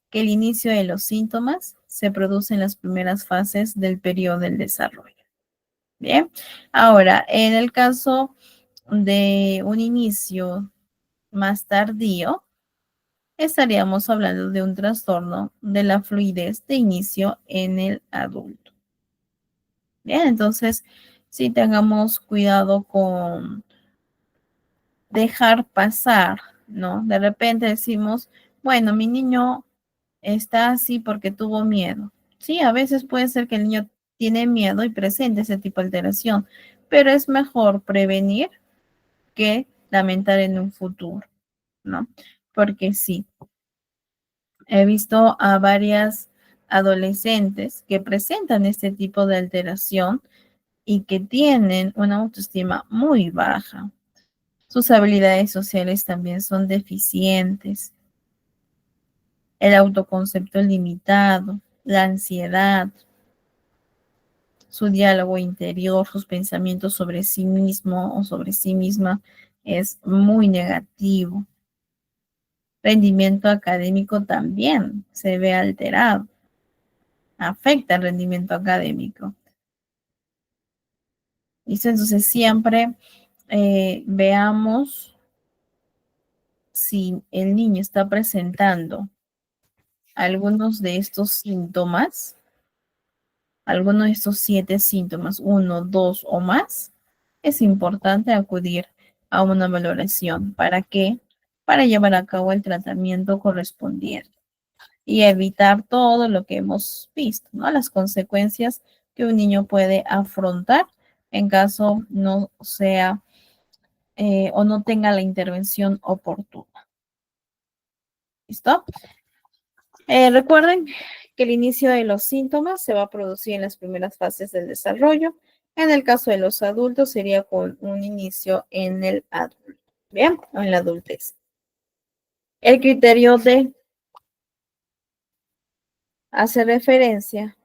que el inicio de los síntomas se produce en las primeras fases del periodo del desarrollo. Bien, ahora, en el caso de un inicio más tardío, estaríamos hablando de un trastorno de la fluidez de inicio en el adulto. Bien, entonces, sí tengamos cuidado con dejar pasar, ¿no? De repente decimos, bueno, mi niño está así porque tuvo miedo. Sí, a veces puede ser que el niño tiene miedo y presente ese tipo de alteración, pero es mejor prevenir que lamentar en un futuro, ¿no? Porque sí, he visto a varias adolescentes que presentan este tipo de alteración y que tienen una autoestima muy baja. Sus habilidades sociales también son deficientes. El autoconcepto limitado, la ansiedad, su diálogo interior, sus pensamientos sobre sí mismo o sobre sí misma es muy negativo. Rendimiento académico también se ve alterado, afecta el rendimiento académico. ¿Listo? Entonces siempre veamos si el niño está presentando algunos de estos síntomas, alguno de estos 7 síntomas, 1, 2 o más, es importante acudir a una valoración. ¿Para qué? Para llevar a cabo el tratamiento correspondiente y evitar todo lo que hemos visto, ¿no? Las consecuencias que un niño puede afrontar en caso no sea o no tenga la intervención oportuna. ¿Listo? Recuerden que el inicio de los síntomas se va a producir en las primeras fases del desarrollo. En el caso de los adultos sería con un inicio en el adulto, ¿bien? O en la adultez. El criterio de hace referencia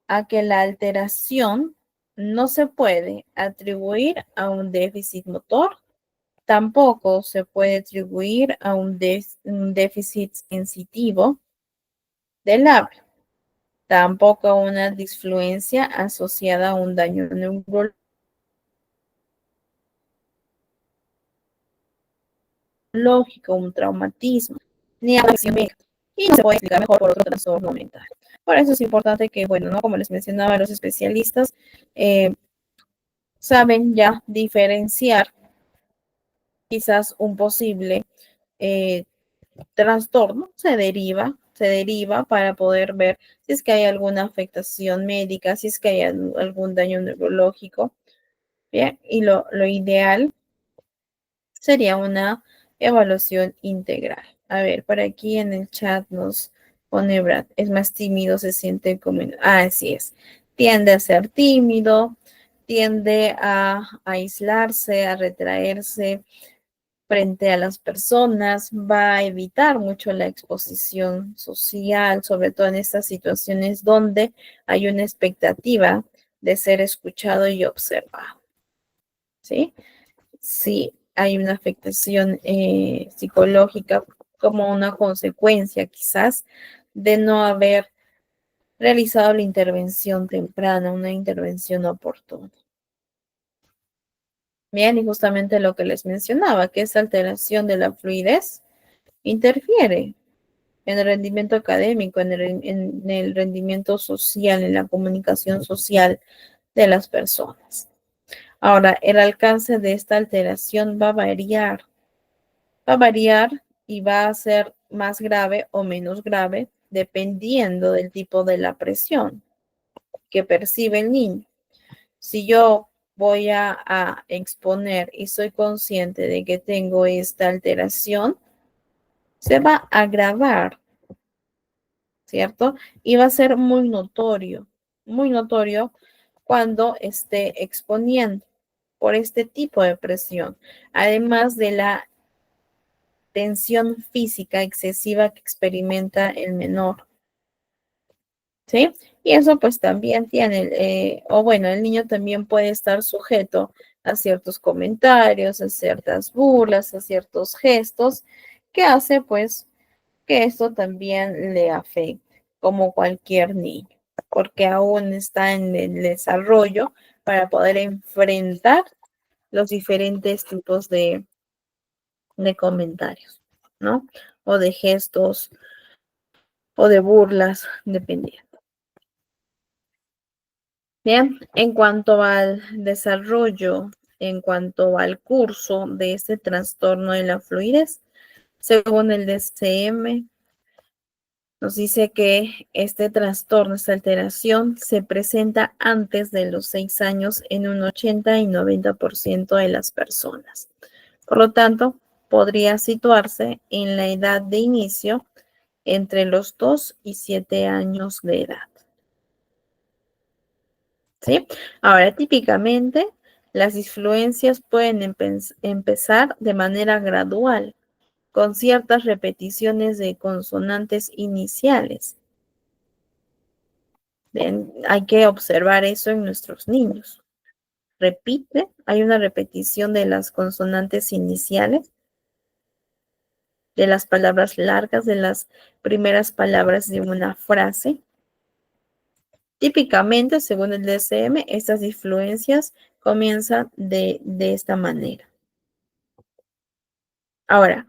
a que la alteración no se puede atribuir a un déficit motor, tampoco se puede atribuir a un déficit sensitivo del labio, tampoco a una disfluencia asociada a un daño neurológico, un traumatismo, ni a una acción médica. Y no se puede explicar mejor por otro trastorno mental. Por eso es importante que, bueno, ¿no? Como les mencionaba, los especialistas saben ya diferenciar quizás un posible eh, trastorno, se deriva para poder ver si es que hay alguna afectación médica, si es que hay algún daño neurológico, ¿bien? Y lo ideal sería una evaluación integral. A ver, por aquí en el chat nos pone Brad, es más tímido, se siente como... así es, tiende a ser tímido, tiende a aislarse, a retraerse frente a las personas, va a evitar mucho la exposición social, sobre todo en estas situaciones donde hay una expectativa de ser escuchado y observado. ¿Sí? Sí, hay una afectación psicológica como una consecuencia quizás de no haber realizado la intervención temprana, una intervención oportuna. Bien, y justamente lo que les mencionaba, que esa alteración de la fluidez interfiere en el rendimiento académico, en el rendimiento social, en la comunicación social de las personas. Ahora, el alcance de esta alteración va a variar y va a ser más grave o menos grave dependiendo del tipo de la presión que percibe el niño. Si yo voy a exponer y soy consciente de que tengo esta alteración, se va a agravar, ¿cierto? Y va a ser muy notorio cuando esté exponiendo por este tipo de presión, además de la tensión física excesiva que experimenta el menor, ¿sí? Y eso pues también tiene, o bueno, el niño también puede estar sujeto a ciertos comentarios, a ciertas burlas, a ciertos gestos, que hace pues que esto también le afecte, como cualquier niño, porque aún está en el desarrollo para poder enfrentar los diferentes tipos de comentarios, ¿no? O de gestos o de burlas, dependiendo. Bien, en cuanto al desarrollo, en cuanto al curso de este trastorno de la fluidez, según el DSM, nos dice que este trastorno, esta alteración, se presenta antes de los 6 años en un 80 y 90% de las personas. Por lo tanto, podría situarse en la edad de inicio entre los 2 y 7 años de edad. ¿Sí? Ahora, típicamente, las disfluencias pueden empezar de manera gradual, con ciertas repeticiones de consonantes iniciales. Bien, hay que observar eso en nuestros niños. Repite, hay una repetición de las consonantes iniciales, de las palabras largas, de las primeras palabras de una frase. Típicamente, según el DSM, estas disfluencias comienzan de esta manera. Ahora,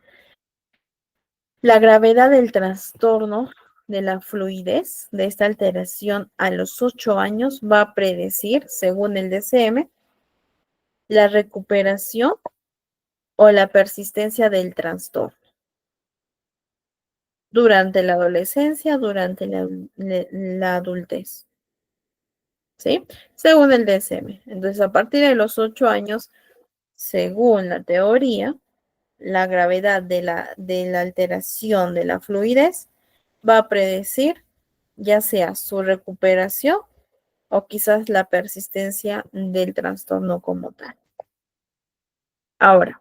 la gravedad del trastorno de la fluidez de esta alteración a los 8 años va a predecir, según el DSM, la recuperación o la persistencia del durante la adolescencia, durante la adultez. ¿Sí? Según el DSM. Entonces, a partir de los 8 años, según la teoría, la gravedad de la alteración de la fluidez va a predecir ya sea su recuperación o quizás la persistencia del trastorno como tal. Ahora,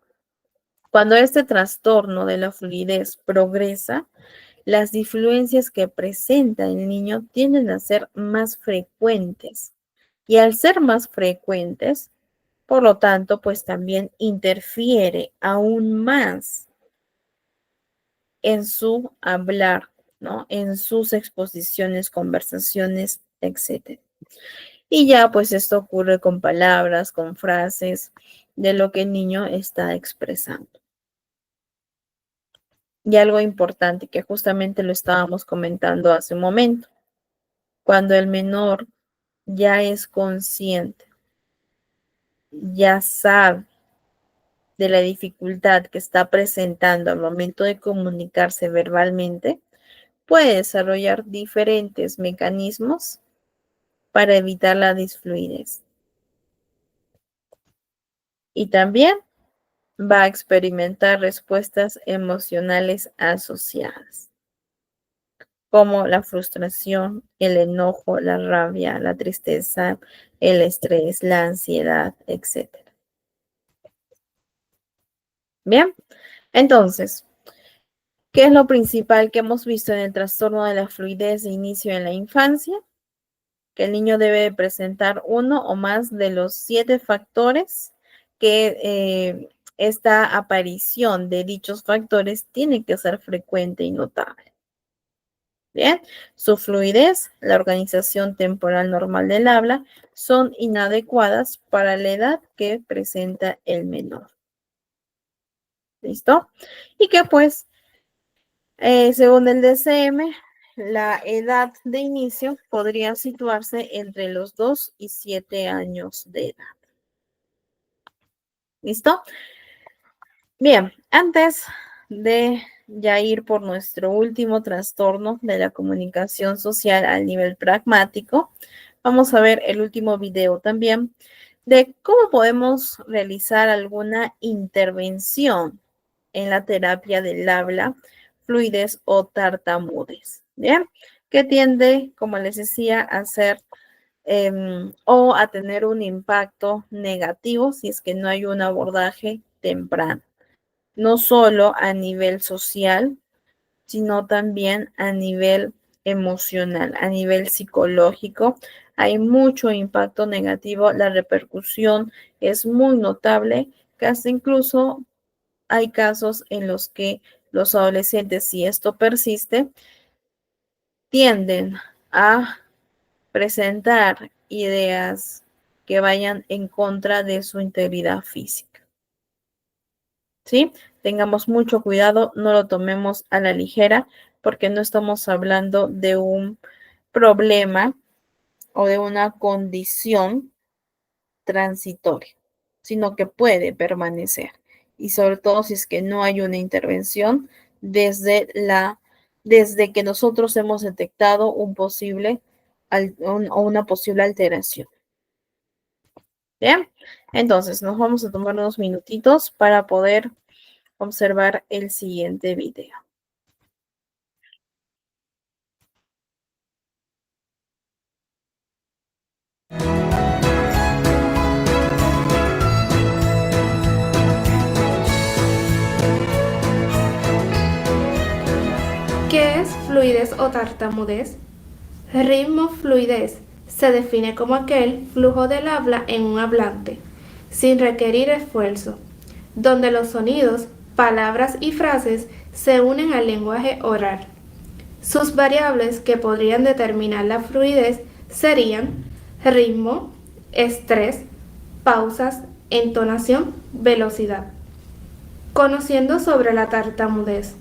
cuando este trastorno de la fluidez progresa, las disfluencias que presenta el niño tienden a ser más frecuentes. Y al ser más frecuentes, por lo tanto, pues también interfiere aún más en su hablar, ¿no? En sus exposiciones, conversaciones, etc. Y ya pues esto ocurre con palabras, con frases de lo que el niño está expresando. Y algo importante que justamente lo estábamos comentando hace un momento, cuando el menor ya es consciente, ya sabe de la dificultad que está presentando al momento de comunicarse verbalmente, puede desarrollar diferentes mecanismos para evitar la disfluidez. Y también va a experimentar respuestas emocionales asociadas, como la frustración, el enojo, la rabia, la tristeza, el estrés, la ansiedad, etc. Bien, entonces, ¿qué es lo principal que hemos visto en el trastorno de la fluidez de inicio en la infancia? Que el niño debe presentar uno o más de los 7 factores que esta aparición de dichos factores tiene que ser frecuente y notable. Bien, su fluidez, la organización temporal normal del habla, son inadecuadas para la edad que presenta el menor. ¿Listo? Y que pues, según el DSM, la edad de inicio podría situarse entre los 2 y 7 años de edad. ¿Listo? Bien, antes de ya ir por nuestro último trastorno de la comunicación social a nivel pragmático, vamos a ver el último video también de cómo podemos realizar alguna intervención en la terapia del habla, fluidez o tartamudez. Bien, que tiende, como les decía, a ser o a tener un impacto negativo si es que no hay un abordaje temprano, no solo a nivel social, sino también a nivel emocional, a nivel psicológico. Hay mucho impacto negativo, la repercusión es muy notable, que hasta incluso hay casos en los que los adolescentes, si esto persiste, tienden a presentar ideas que vayan en contra de su integridad física. ¿Sí? Tengamos mucho cuidado, no lo tomemos a la ligera, porque no estamos hablando de un problema o de una condición transitoria, sino que puede permanecer. Y sobre todo si es que no hay una intervención desde que nosotros hemos detectado un posible o una posible alteración. Bien, entonces nos vamos a tomar unos minutitos para poder observar el siguiente video. ¿Qué es fluidez o tartamudez? Ritmo fluidez se define como aquel flujo del habla en un hablante, sin requerir esfuerzo, donde los sonidos, palabras y frases se unen al lenguaje oral. Sus variables que podrían determinar la fluidez serían ritmo, estrés, pausas, entonación, velocidad. Conociendo sobre la tartamudez.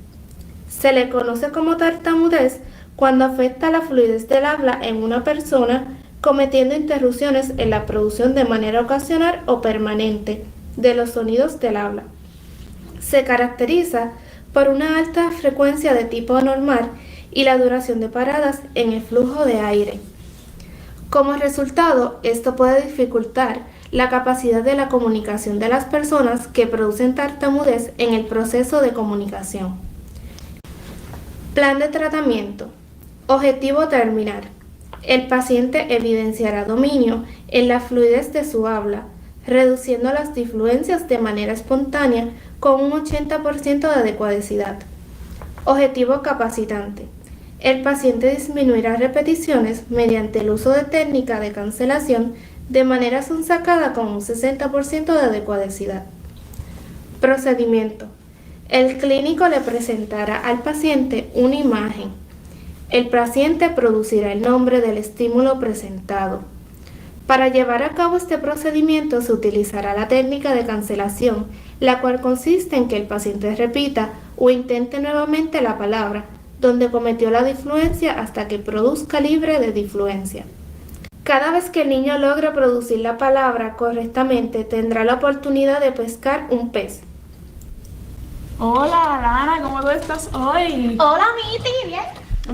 Se le conoce como tartamudez cuando afecta la fluidez del habla en una persona, cometiendo interrupciones en la producción de manera ocasional o permanente de los sonidos del habla. Se caracteriza por una alta frecuencia de tipo anormal y la duración de paradas en el flujo de aire. Como resultado, esto puede dificultar la capacidad de la comunicación de las personas que producen tartamudez en el proceso de comunicación. Plan de tratamiento. Objetivo terminal. El paciente evidenciará dominio en la fluidez de su habla, reduciendo las difluencias de manera espontánea con un 80% de adecuacidad. Objetivo capacitante. El paciente disminuirá repeticiones mediante el uso de técnica de cancelación de manera sonsacada con un 60% de adecuacidad. Procedimiento. El clínico le presentará al paciente una imagen. El paciente producirá el nombre del estímulo presentado. Para llevar a cabo este procedimiento se utilizará la técnica de cancelación, la cual consiste en que el paciente repita o intente nuevamente la palabra donde cometió la difluencia hasta que produzca libre de difluencia. Cada vez que el niño logre producir la palabra correctamente, tendrá la oportunidad de pescar un pez. Hola, Lana, ¿cómo tú estás hoy? Hola, Miti, bien.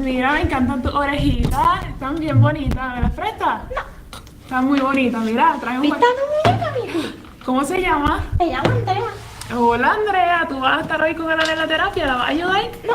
Mira, me encantan tus orejitas, están bien bonitas. ¿Me las prestas? No. Están muy bonitas, mira, trae un ¿Viste a mi bonita, Miti? ¿Cómo se llama? Se llama Andrea. Hola, Andrea, ¿tú vas a estar hoy con ella en la terapia? ¿La vas a ayudar? No.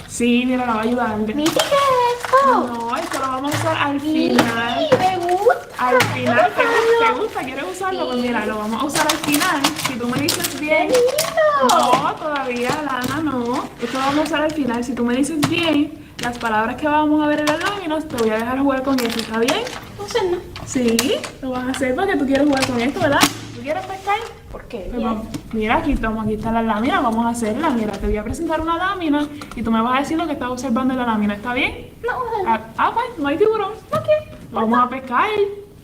Sí, mira, la va a ayudar. Miti, ¿qué es esto? No, esto lo vamos a usar al final. Miti, me gusta. Al final, ¿te gusta? ¿Quieres usarlo? Pues mira, lo vamos a usar al final. Si tú me dices bien. ¡Qué lindo! No, todavía, Lana, no. Esto lo vamos a usar al final. Si tú me dices bien las palabras que vamos a ver en las láminas, te voy a dejar jugar con eso, ¿está bien? No sé, no. Sí, lo vas a hacer porque tú quieres jugar con esto, ¿verdad? ¿Tú quieres pescar? ¿Por qué? Pues vamos. Mira, aquí están las láminas, vamos a hacerlas. Mira, te voy a presentar una lámina y tú me vas a decir lo que estás observando en la lámina, ¿está bien? No, Pues, no hay tiburón. ok. Vamos a pescar.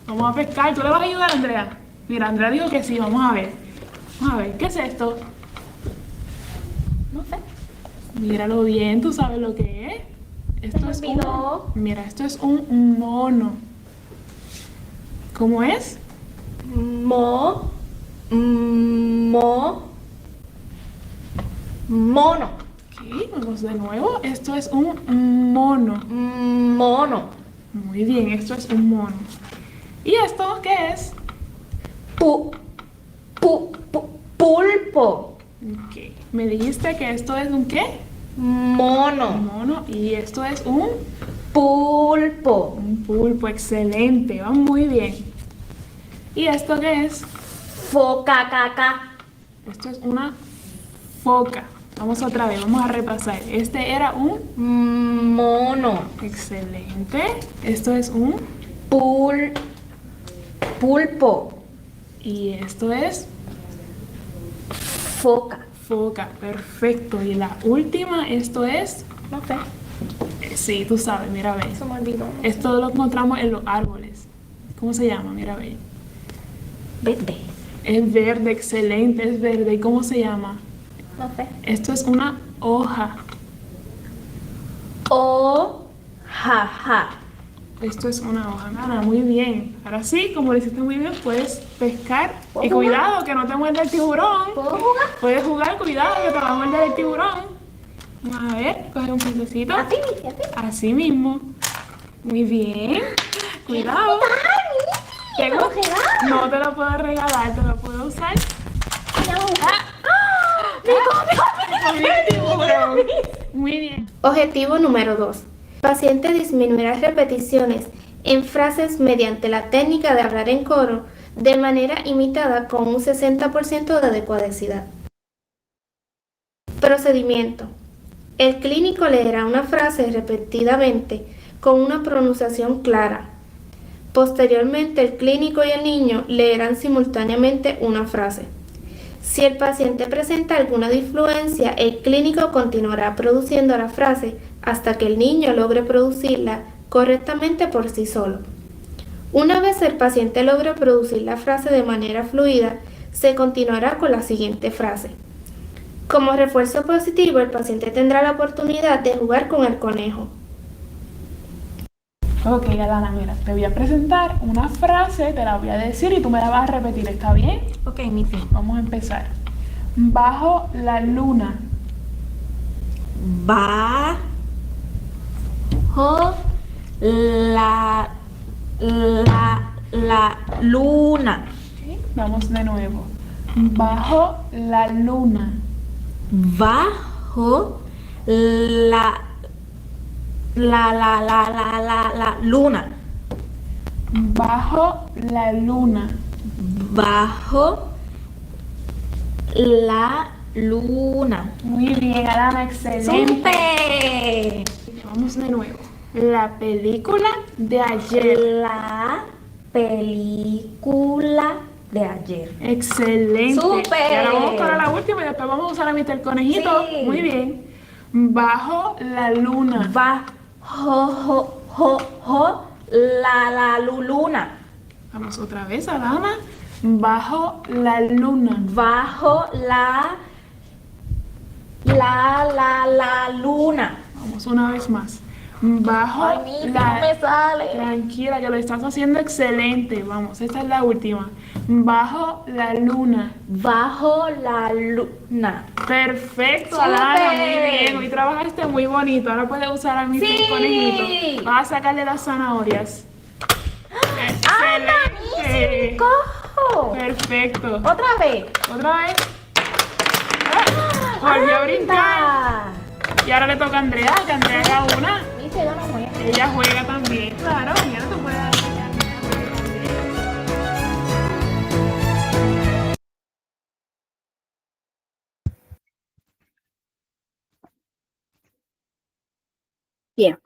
Vamos a pescar. ¿Tú le vas a ayudar, Andrea? Mira, Andrea dijo que sí, vamos a ver. Vamos a ver, ¿qué es esto? No sé. Míralo bien, tú sabes lo que es. Esto es olvidó. Mira, esto es un mono. ¿Cómo es? Mono. Ok, vamos de nuevo. Esto es un mono. Mono. Muy bien, esto es un mono. ¿Y esto qué es? Pulpo. Ok, me dijiste que esto es un ¿qué? Mono. Un mono. Y esto es un Pulpo. pulpo. Excelente, va muy bien. ¿Y esto qué es? Foca. Esto es una foca. Vamos otra vez, vamos a repasar. Este era un Mono. excelente. Esto es un Pulpo. y esto es Foca. foca. Perfecto. Y la última, esto es No sé. sí, tú sabes, mira, ve. Se me olvidó. Esto lo encontramos en los árboles. ¿Cómo se llama? Mira, ve. Verde. Es verde, excelente, es verde. ¿Y cómo se llama? No sé. Esto es una hoja. Jaja. Esto es una hoja, Ana, muy bien. Ahora sí, como lo hiciste muy bien, puedes pescar. Y cuidado, que no te muerda el tiburón. ¿Puedo jugar? Puedes jugar, cuidado, que te va a morder el tiburón. Vamos a ver, coge un pececito. Así, así. Así mismo. Muy bien. Cuidado. ¿Te gusta? No te lo puedo regalar, te lo puedo usar. Muy bien. Objetivo número 2. El paciente disminuirá repeticiones en frases mediante la técnica de hablar en coro de manera imitada con un 60% de adecuacidad. Procedimiento. El clínico leerá una frase repetidamente con una pronunciación clara. Posteriormente, el clínico y el niño leerán simultáneamente una frase. Si el paciente presenta alguna disfluencia, el clínico continuará produciendo la frase hasta que el niño logre producirla correctamente por sí solo. Una vez el paciente logre producir la frase de manera fluida, se continuará con la siguiente frase. Como refuerzo positivo, el paciente tendrá la oportunidad de jugar con el conejo. Ok, Alana, mira, te voy a presentar una frase, te la voy a decir y tú me la vas a repetir, ¿está bien? Ok, Missy. Vamos a empezar. Bajo la luna. Bajo la luna. Ok, vamos de nuevo. Bajo la luna. Bajo la luna. Bajo la luna. Bajo la luna. Muy bien, Alana, excelente. ¡Súper! Vamos de nuevo. La película de ayer. La película de ayer. Excelente. ¡Súper! Y ahora vamos para la última y después vamos a usar a Mr. Conejito. Sí. Muy bien. Bajo la luna. Bajo la luna. Vamos otra vez, Alana. Bajo la luna. Bajo la luna. Vamos una vez más. Bajo Ay, Missy, la... no me sale. Tranquila, que lo estás haciendo excelente. Vamos, esta es la última. Bajo la luna. Bajo la luna. Perfecto, ¡Súper! Alana, muy bien. Hoy trabajaste muy bonito. Ahora puedes usar a mi Sí. conejito. Vas a sacarle las zanahorias. ¡Anda, Excelente. Missy! ¡Cojo! Perfecto. Otra vez. Otra vez. Volvió a brincar. ¡Anda! Y ahora le toca a Andrea, que Andrea haga una. Missy, dame una. Ella juega también. Claro, ya no te puedes dar. Bien,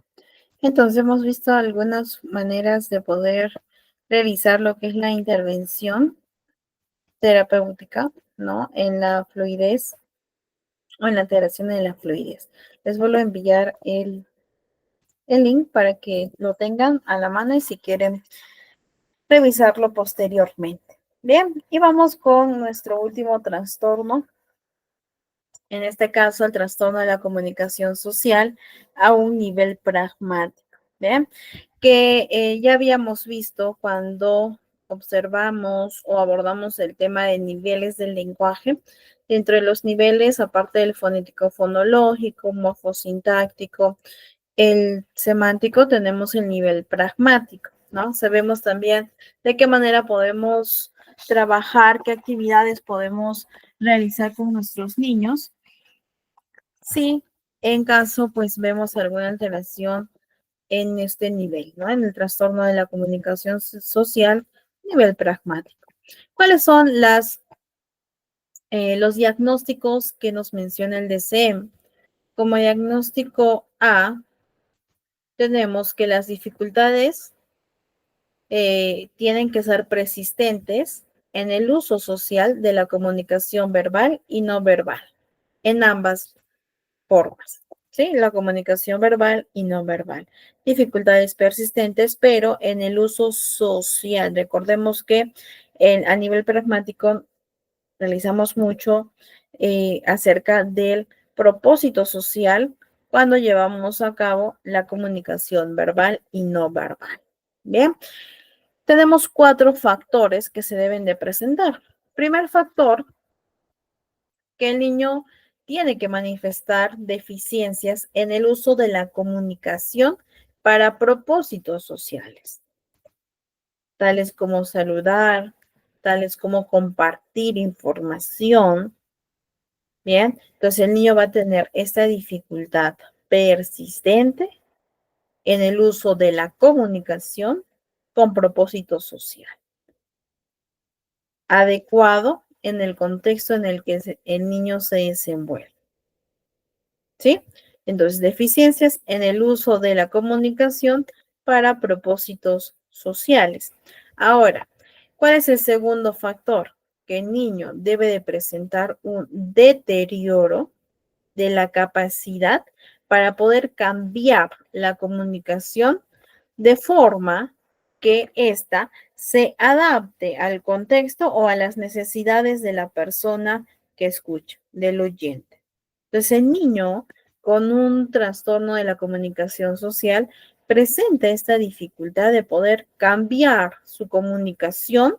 entonces hemos visto algunas maneras de poder realizar lo que es la intervención terapéutica, ¿no? En la fluidez o en la alteración de la fluidez. Les vuelvo a enviar el link para que lo tengan a la mano y si quieren revisarlo posteriormente. Bien, y vamos con nuestro último trastorno. En este caso, el trastorno de la comunicación social a un nivel pragmático. Bien, que ya habíamos visto cuando observamos o abordamos el tema de niveles del lenguaje. Dentro de los niveles, aparte del fonético fonológico, morfosintáctico, el semántico, tenemos el nivel pragmático, ¿no? Sabemos también de qué manera podemos trabajar, qué actividades podemos realizar con nuestros niños. Sí, en caso, pues vemos alguna alteración en este nivel, ¿no? En el trastorno de la comunicación social, nivel pragmático. ¿Cuáles son los diagnósticos que nos menciona el DSM? Como diagnóstico A, tenemos que las dificultades tienen que ser persistentes en el uso social de la comunicación verbal y no verbal, en ambas formas, ¿sí? La comunicación verbal y no verbal. Dificultades persistentes, pero en el uso social. Recordemos que a nivel pragmático realizamos mucho acerca del propósito social cuando llevamos a cabo la comunicación verbal y no verbal. Bien, tenemos 4 factores que se deben de presentar. Primer factor, que el niño tiene que manifestar deficiencias en el uso de la comunicación para propósitos sociales, tales como saludar, tales como compartir información. Bien, entonces el niño va a tener esta dificultad persistente en el uso de la comunicación con propósito social, adecuado en el contexto en el que el niño se desenvuelve. ¿Sí? Entonces, deficiencias en el uso de la comunicación para propósitos sociales. Ahora, ¿cuál es el segundo factor? Que el niño debe de presentar un deterioro de la capacidad para poder cambiar la comunicación de forma que ésta se adapte al contexto o a las necesidades de la persona que escucha, del oyente. Entonces, el niño con un trastorno de la comunicación social presenta esta dificultad de poder cambiar su comunicación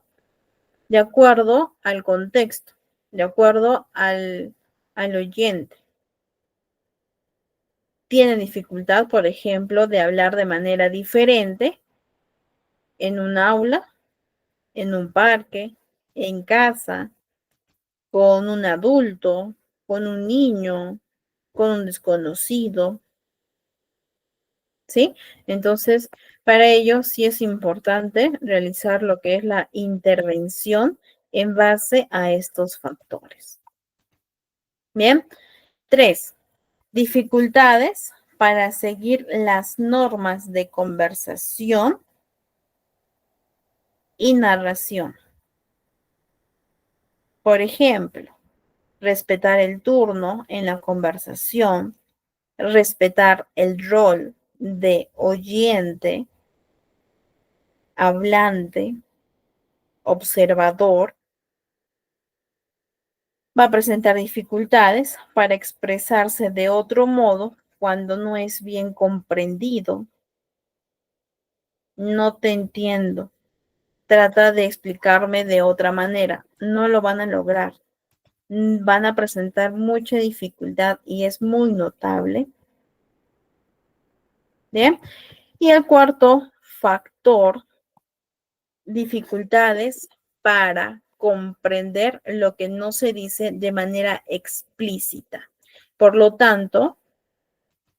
de acuerdo al contexto, de acuerdo al oyente. Tiene dificultad, por ejemplo, de hablar de manera diferente en un aula, en un parque, en casa, con un adulto, con un niño, con un desconocido, ¿sí? Entonces, para ello sí es importante realizar lo que es la intervención en base a estos factores. Bien, 3. Dificultades para seguir las normas de conversación y narración. Por ejemplo, respetar el turno en la conversación, respetar el rol de oyente, hablante, observador. Va a presentar dificultades para expresarse de otro modo cuando no es bien comprendido. No te entiendo. Trata de explicarme de otra manera. No lo van a lograr. Van a presentar mucha dificultad y es muy notable. Bien. Y el cuarto factor, dificultades para comprender lo que no se dice de manera explícita. Por lo tanto,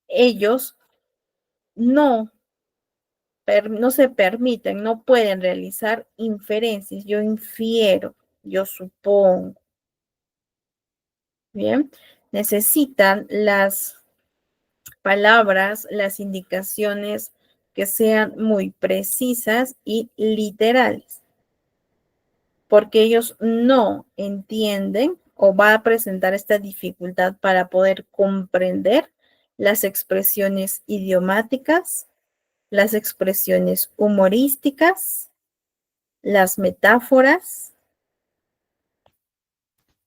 ellos no se permiten, no pueden realizar inferencias. Yo infiero, yo supongo. Bien, necesitan las palabras, las indicaciones que sean muy precisas y literales, porque ellos no entienden o va a presentar esta dificultad para poder comprender las expresiones idiomáticas, las expresiones humorísticas, las metáforas,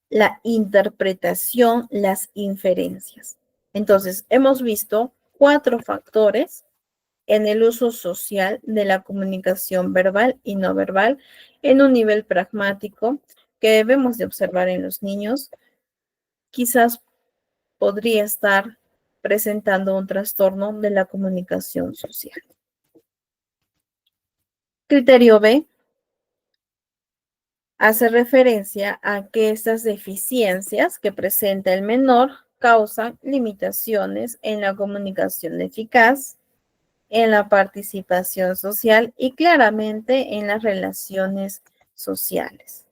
la interpretación, las inferencias. Entonces, hemos visto 4 factores en el uso social de la comunicación verbal y no verbal en un nivel pragmático que debemos de observar en los niños. Quizás podría estar presentando un trastorno de la comunicación social. Criterio B hace referencia a que estas deficiencias que presenta el menor causan limitaciones en la comunicación eficaz, en la participación social y claramente en las relaciones sociales.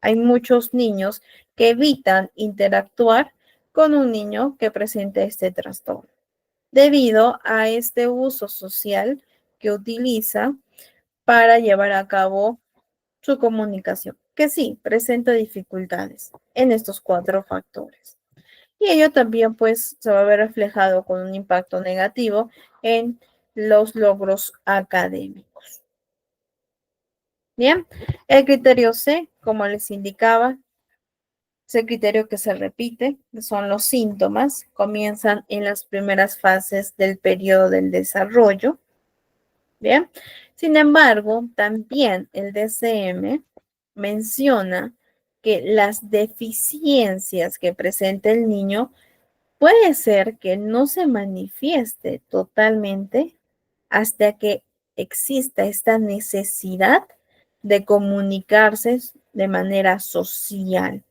Hay muchos niños que evitan interactuar con un niño que presenta este trastorno, debido a este uso social que utiliza para llevar a cabo su comunicación, que sí presenta dificultades en estos 4 factores. Y ello también pues se va a ver reflejado con un impacto negativo en los logros académicos. Bien, el criterio C, como les indicaba, es el criterio que se repite, son los síntomas, comienzan en las primeras fases del periodo del desarrollo. Bien, sin embargo, también el DSM menciona que las deficiencias que presenta el niño puede ser que no se manifieste totalmente hasta que exista esta necesidad de comunicarse de manera social,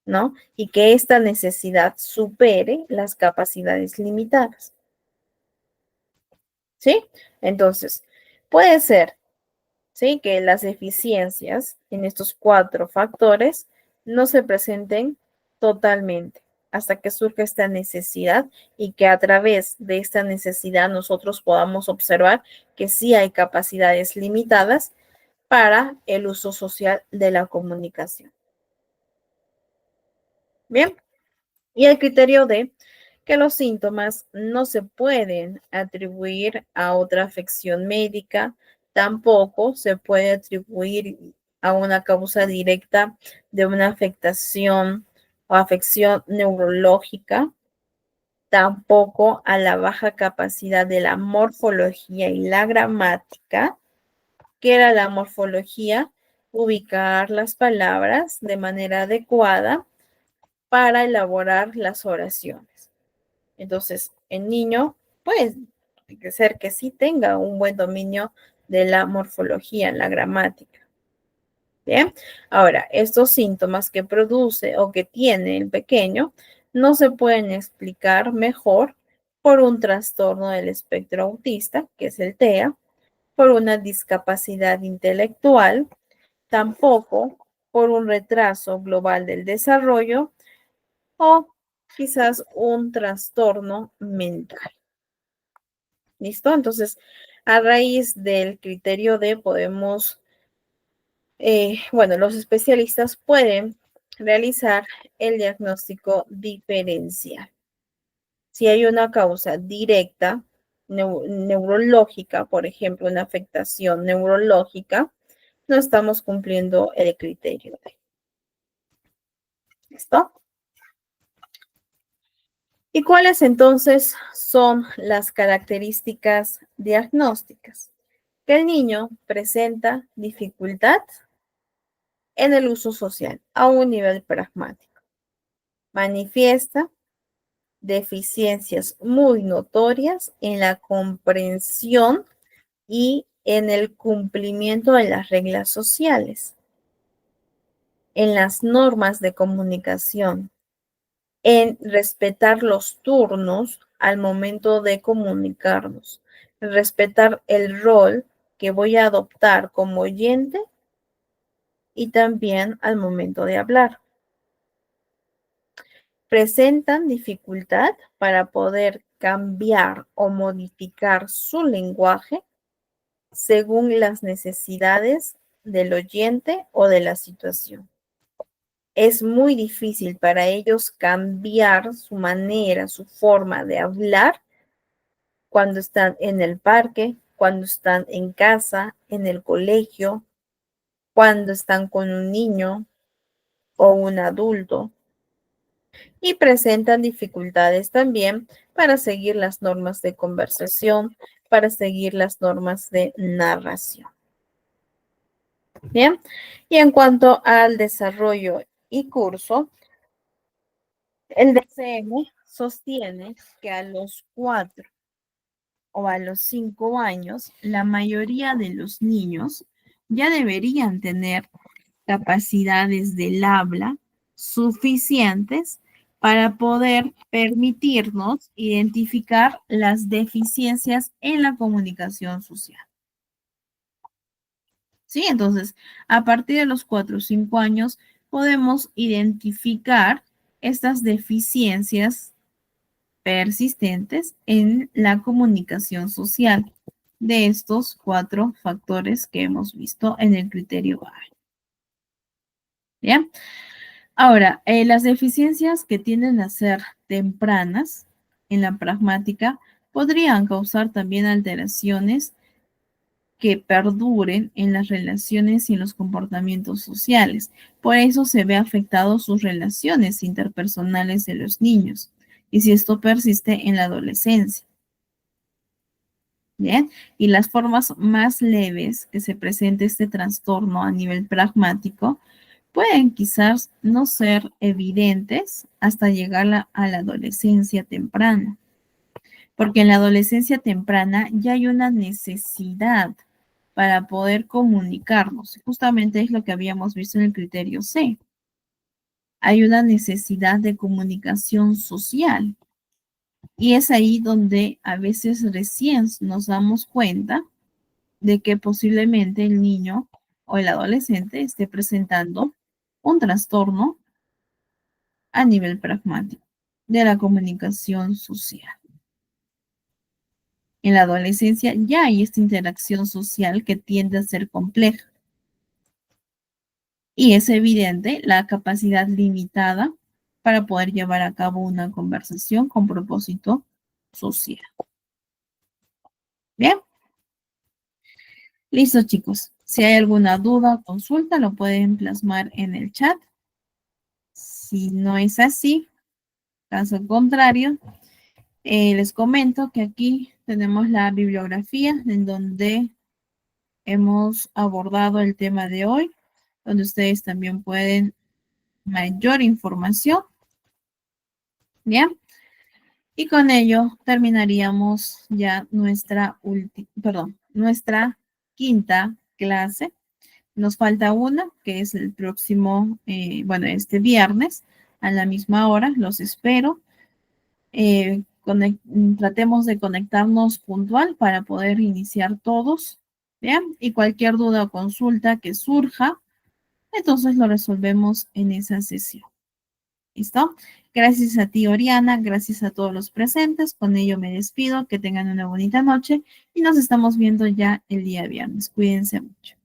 ¿no? Y que esta necesidad supere las capacidades limitadas. ¿Sí? Entonces, puede ser, ¿sí? Que las deficiencias en estos 4 factores no se presenten totalmente hasta que surja esta necesidad y que a través de esta necesidad nosotros podamos observar que sí hay capacidades limitadas para el uso social de la comunicación. Bien, y el criterio de que los síntomas no se pueden atribuir a otra afección médica, tampoco se puede atribuir a una causa directa de una afectación o afección neurológica, tampoco a la baja capacidad de la morfología y la gramática, que era la morfología, ubicar las palabras de manera adecuada para elaborar las oraciones. Entonces, el niño puede ser que sí tenga un buen dominio de la morfología, la gramática. Bien, ahora, estos síntomas que produce o que tiene el pequeño no se pueden explicar mejor por un trastorno del espectro autista, que es el TEA, por una discapacidad intelectual, tampoco por un retraso global del desarrollo o quizás un trastorno mental. ¿Listo? Entonces, a raíz del criterio D podemos, bueno, los especialistas pueden realizar el diagnóstico diferencial. Si hay una causa directa neurológica, por ejemplo, una afectación neurológica, no estamos cumpliendo el criterio D. ¿Listo? ¿Y cuáles entonces son las características diagnósticas? Que el niño presenta dificultad en el uso social a un nivel pragmático. Manifiesta deficiencias muy notorias en la comprensión y en el cumplimiento de las reglas sociales, en las normas de comunicación, en respetar los turnos al momento de comunicarnos, respetar el rol que voy a adoptar como oyente y también al momento de hablar. Presentan dificultad para poder cambiar o modificar su lenguaje según las necesidades del oyente o de la situación. Es muy difícil para ellos cambiar su manera, su forma de hablar cuando están en el parque, cuando están en casa, en el colegio, cuando están con un niño o un adulto. Y presentan dificultades también para seguir las normas de conversación, para seguir las normas de narración. Bien, y en cuanto al desarrollo y curso, el DSM sostiene que a los 4 o a los 5 años, la mayoría de los niños ya deberían tener capacidades del habla suficientes para poder permitirnos identificar las deficiencias en la comunicación social. ¿Sí? Entonces, a partir de los 4 o 5 años, podemos identificar estas deficiencias persistentes en la comunicación social de estos 4 factores que hemos visto en el criterio A. ¿Bien? Ahora, las deficiencias que tienden a ser tempranas en la pragmática podrían causar también alteraciones que perduren en las relaciones y en los comportamientos sociales. Por eso se ve afectado sus relaciones interpersonales de los niños y si esto persiste en la adolescencia. Bien, y las formas más leves que se presente este trastorno a nivel pragmático pueden quizás no ser evidentes hasta llegar a la adolescencia temprana, porque en la adolescencia temprana ya hay una necesidad para poder comunicarnos. Justamente es lo que habíamos visto en el criterio C. Hay una necesidad de comunicación social. Y es ahí donde a veces recién nos damos cuenta de que posiblemente el niño o el adolescente esté presentando un trastorno a nivel pragmático de la comunicación social. En la adolescencia ya hay esta interacción social que tiende a ser compleja. Y es evidente la capacidad limitada para poder llevar a cabo una conversación con propósito social. Bien. Listo, chicos. Si hay alguna duda o consulta, lo pueden plasmar en el chat. Si no es así, caso contrario, les comento que aquí tenemos la bibliografía en donde hemos abordado el tema de hoy, donde ustedes también pueden mayor información. Bien. Y con ello terminaríamos ya nuestra quinta clase. Nos falta una, que es el próximo, este viernes, a la misma hora. Los espero. Tratemos de conectarnos puntual para poder iniciar todos. Bien, y cualquier duda o consulta que surja, entonces lo resolvemos en esa sesión. ¿Listo? Gracias a ti, Oriana, gracias a todos los presentes. Con ello me despido, que tengan una bonita noche y nos estamos viendo ya el día viernes. Cuídense mucho.